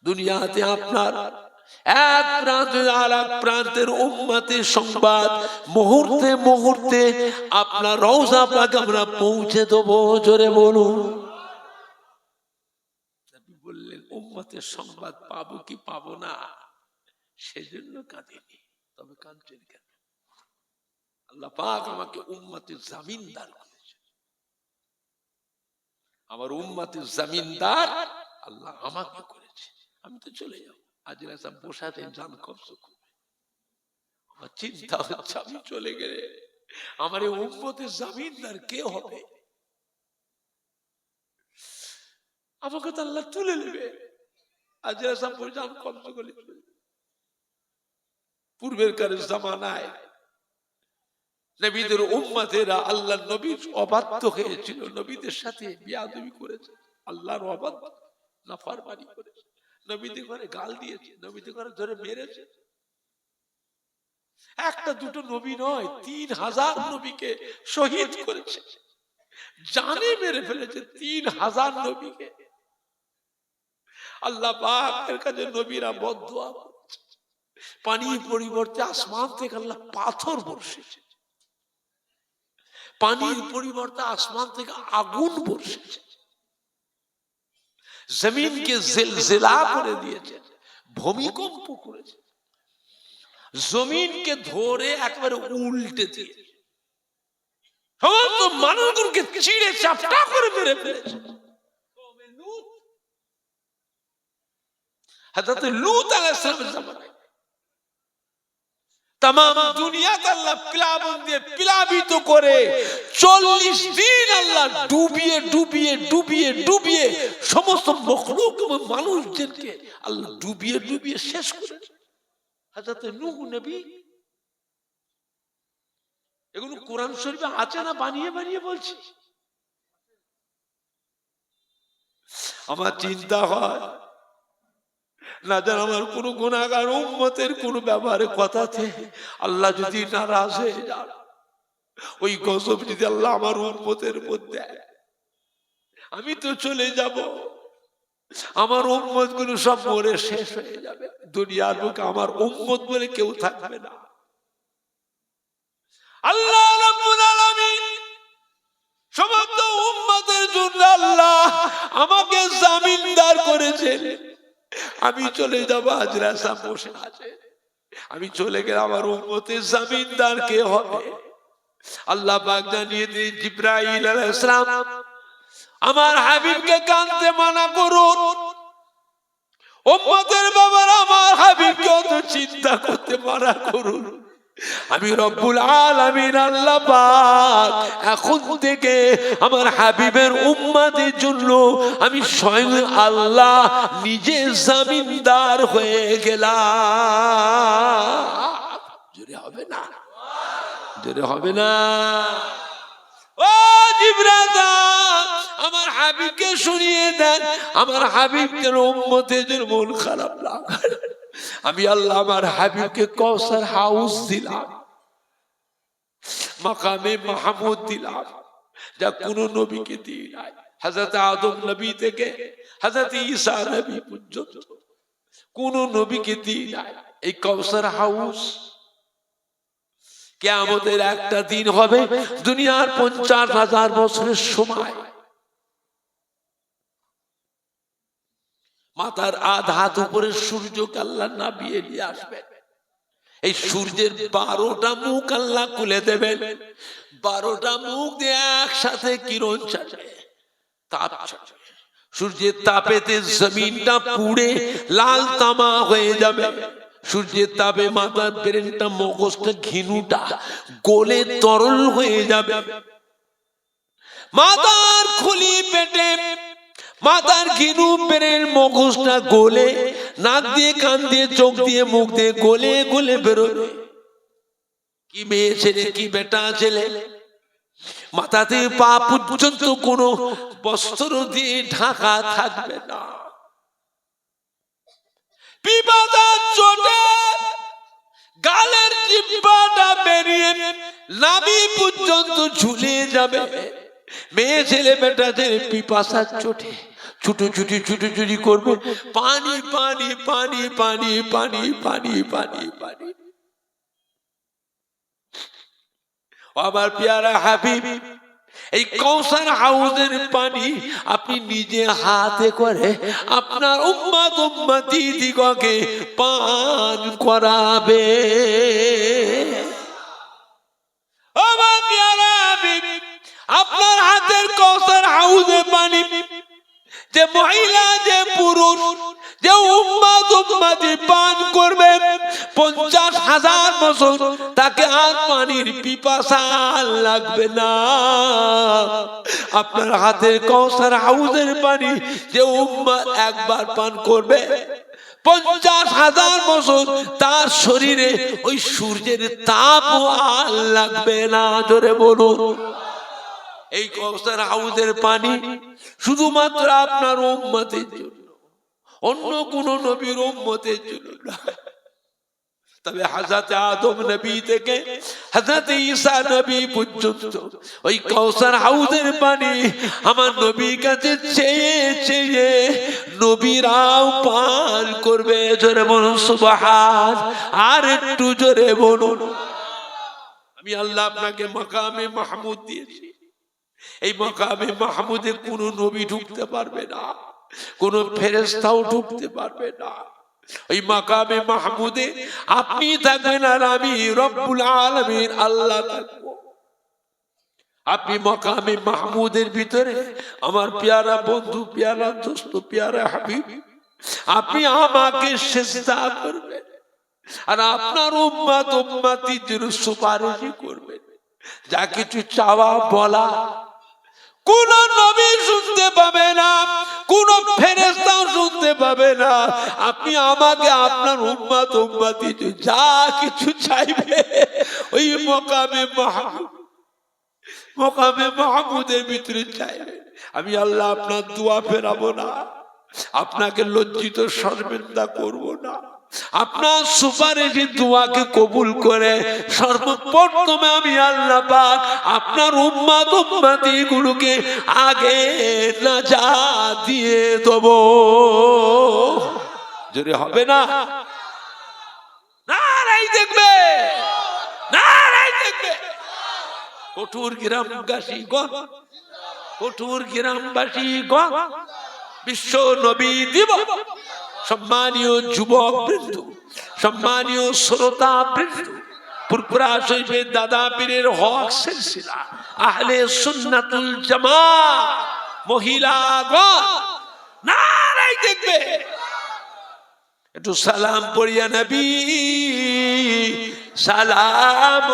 দুনিয়াতে। আপনার এক প্রান্তে আর এক প্রান্তের উম্মতের সংবাদ মুহূর্তে মুহূর্তে আপনার রওজা পাক আমরা পৌঁছে দেব। জোরে বলুন। নবী বললেন, উম্মতের সংবাদ পাবো কি পাবো না সেজন্য কাঁদিনি। তবে কাঁদছেন কেন? আল্লাহ পাক আমাকে উম্মতের জামিনদার করেছেন। আমার উম্মতের জামিনদার আল্লাহ আমাকে করেছে। আমি তো চলে যাবো। আজ রাসা বসাতে জান কবজ করবে। আমার চিন্তা হচ্ছে আমি চলে গেলে আমার এই উম্মতের জামিনদার কে হবে? আমাকে তো আল্লাহ তুলে নেবে। আজ রাসা জান কবজ করে। পূর্বের কারের জামানায় নবীদের উম্মতেরা আল্লাহর নবীর অবাধ্য হয়েছিল, নবীদের সাথে বেয়াদবি করেছে, আল্লাহর অবাধ্য নাফরমানি করেছে, নবীদের ঘরে গাল দিয়েছে, নবীদের ঘরে ধরে মেরেছে। একটা দুটো নবী নয়, 3000 নবীকে শহীদ করেছে, জানে মেরে ফেলেছে 3000 নবীকে। আল্লাহ পাকের কাছে নবীরা বদদুয়া করছে। পানির পরিবর্তে আসমান থেকে আল্লাহ পাথর বর্ষিয়েছে, পানির পরিবর্তে আসমান থেকে আগুন বর্ষিয়েছে, জমিনকে জিলজিলা করে দিয়েছে, ভূমিকম্প করেছে, জমিনকে ধরে একেবারে উল্টে দিয়েছে, সমস্ত মানুষগুলোকে চিড়ে চাপটা করে মেরে ফেলেছে। হযরত লূত আলাইহিস সালামের জামানায় तमाम দুনিয়াকে আল্লাহ প্লাবন দিয়ে প্লাবিত করে 40 দিন আল্লাহ ডুবিয়ে ডুবিয়ে ডুবিয়ে ডুবিয়ে সমস্ত মখলুক এবং মানুষদেরকে আল্লাহ ডুবিয়ে ডুবিয়ে শেষ করেছে। হযরত নূহ নবী, এগুলো কোরআন শরীফে আছে না বানিয়ে বানিয়ে বলছি? আমার চিন্তা হয় না জান আমার কোন গুনাহগার উম্মতের কোন ব্যাপারে কথাতে আল্লাহ যদি নারাজ হয়ে যান, ওই গজব যদি আল্লাহ আমার উম্মতের মধ্যে, আমি তো চলে যাব, আমার উম্মত গুলো সব মরে শেষ হয়ে যাবে, দুনিয়ার বুকে আমার উম্মত বলে কেউ থাকবে না। আল্লাহ রাব্বুল আলামিন সমস্ত উম্মতের জন্য আল্লাহ আমাকে জামিনদার করেছেন। আমি চলে যাব, হাজরা সাহেব বসে আছে, আমি চলে গেলে আমার উম্মতের জামিনদার কে হবে? আল্লাহ পাক জানিয়ে দিন জিবরাইল আলাইহিস সালাম, আমার হাবিবকে কানতে মানা করুন। উম্মতের বাবারা আমার হাবিবকে অত চিন্তা করতে মানা করুন। আমি রব্বুল আলামিন আল্লাহ পাক এখন থেকে আমার হাবিবের উম্মতের জন্য আমি স্বয়ং আল্লাহ নিজে জামিনদার হয়ে গেলাম। জোরে হবে না? জোরে হবে না? ও জিবরাইল, আমার হাবিবকে শুনিয়ে দেন, আমার হাবিবকে উম্মতের জন্য মন খারাপ না। আমি আল্লাহ আমার হাবিবকে কাউসার হাউস দিলাম, মাকামে মাহমুদ দিলাম, যা কোন নবীকে দিই নাই। হযরত আদম নবী থেকে হযরত ঈসা নবী পর্যন্ত কোন নবীকে দিই নাই এই কাউসার হাউস। কিয়ামতের একটা দিন হবে, দুনিয়ার 50,000 বছরের সময়, মাথার আধ হাত উপরে সূর্যকে আল্লাহ নাবিয়ে নিয়ে আসবেন। এই সূর্যের 12টা মুখ আল্লাহ খুলে দেবেন, 12টা মুখ দিয়ে একসাথে কিরণ ছাড়বে, তাপ ছাড়বে। সূর্যের তাপেতে জমিনটা পুড়ে লাল তামা হয়ে যাবে। সূর্যের তাপে মাথার ব্রেনটা, মগজটা, ঘিনুটা গলে তরল হয়ে যাবে। মাথার খুলি পেটে মাথার ঘিনু বেরের মগজটা গলে নাক দিয়ে, কান দিয়ে, চোখ দিয়ে, মুখ দিয়ে গলে গলে বেরোবে। কি মেয়ে ছেলে, কি বেটা ছেলে, মাথাতে পা পর্যন্ত কোনো বস্ত্র দিয়ে ঢাকা থাকবে না। পিপাসার চোটে গালের জিহ্বাটা বেরিয়ে নাভি পর্যন্ত ঝুলে যাবে। মেয়ে ছেলে বেটা ছেলে পিপাসার চোটে ছুটোছুটি ছুটোছুটি করবে, পানি পানি পানি পানি পানি পানি পানি পানি। আমার পেয়ারা হাবিব, এই কাউসার হাউজের পানি আপনি নিজে হাতে করে আপনার উম্মত উম্মতি দিগকে পান করাবে। আমার পেয়ারা হাবিব, আপনার হাতের কাউসার হাউজের পানি যে মহিলা, যে পুরুষ, যে উম্মত উম্মতি পান করবে 50,000 বছর তাকে আর পানির পিপাসা লাগবে না। আপনার হাতের কাউসার হাউজের পানি যে উম্মত একবার পান করবে 50,000 বছর তার শরীরে ওই সূর্যের তাপ আর লাগবে না। জোরে বলুন। এই কাউসার হাউজের পানি শুধুমাত্র আপনার উম্মতের জন্য, অন্য কোন নবীর উম্মতের জন্য না। তবে হযরত আদম নবী থেকে হযরত ঈসা নবী পর্যন্ত ওই কাউসার হাউজের পানি আমার নবীর কাছে চেয়ে চেয়ে নবীরাও পান করবে। জোরে বলুন সুবহান। আর একটু জোরে বলুন। আমি আল্লাহ আপনাকে মাকামে মাহমুদ দিয়েছি। এই মাকামে মাহমুদে কোন নবী ঢুকতে পারবে না, কোন ফেরেশতাও ঢুকতে পারবে না। ওই মাকামে মাহমুদে আপনি থাকবেন আর আমি রব্বুল আলামিন আল্লাহ থাকবো। আপনি মাকামে মাহমুদের ভিতরে আমার পেয়ারা বন্ধু, পেয়ারা দোস্ত, পেয়ারা হাবিব, আপনি আমাকে সিজদা করবেন আর আপনার উম্মত উম্মতির জন্য সুপারিশ করবেন। যা কিছু চাওয়া বলা কোন নবী শুনতে পাবে না, কোন ফেরেশতাও শুনতে পাবে না। আপনি আমাকে আপনার উম্মত উম্মতি যা কিছু চাইবে ওই মাকামে মাহমুদের ভিতরে চাইবে। আমি আল্লাহ আপনার দোয়া ফেরাবো না, আপনাকে লজ্জিত শর্মিন্দা করব না। আপনার সুপারিশি দোয়াকে কবুল করে সর্বপ্রথমে আমি আল্লাহ পাক আপনার উম্মত উম্মতি গুলোকে আগে নাজাত দিয়ে দেব। জোরে হবে না? নারাই দেখবে, নারাই দেখবে। কঠোর গ্রামবাসী গণ, কঠোর গ্রামবাসী গণ, বিশ্ব নবী দিবস, সম্মানীয় যুবক বৃন্দ, সম্মানীয় শ্রোতা বৃন্দ, পুরপুরা শরীফের দাদা পীরের হক সিলসিলা আহলে সুন্নাতুল জামাত মহিলাগণ, নারাই দেখবে। একটু সালাম পড়িয়া নবী সালাম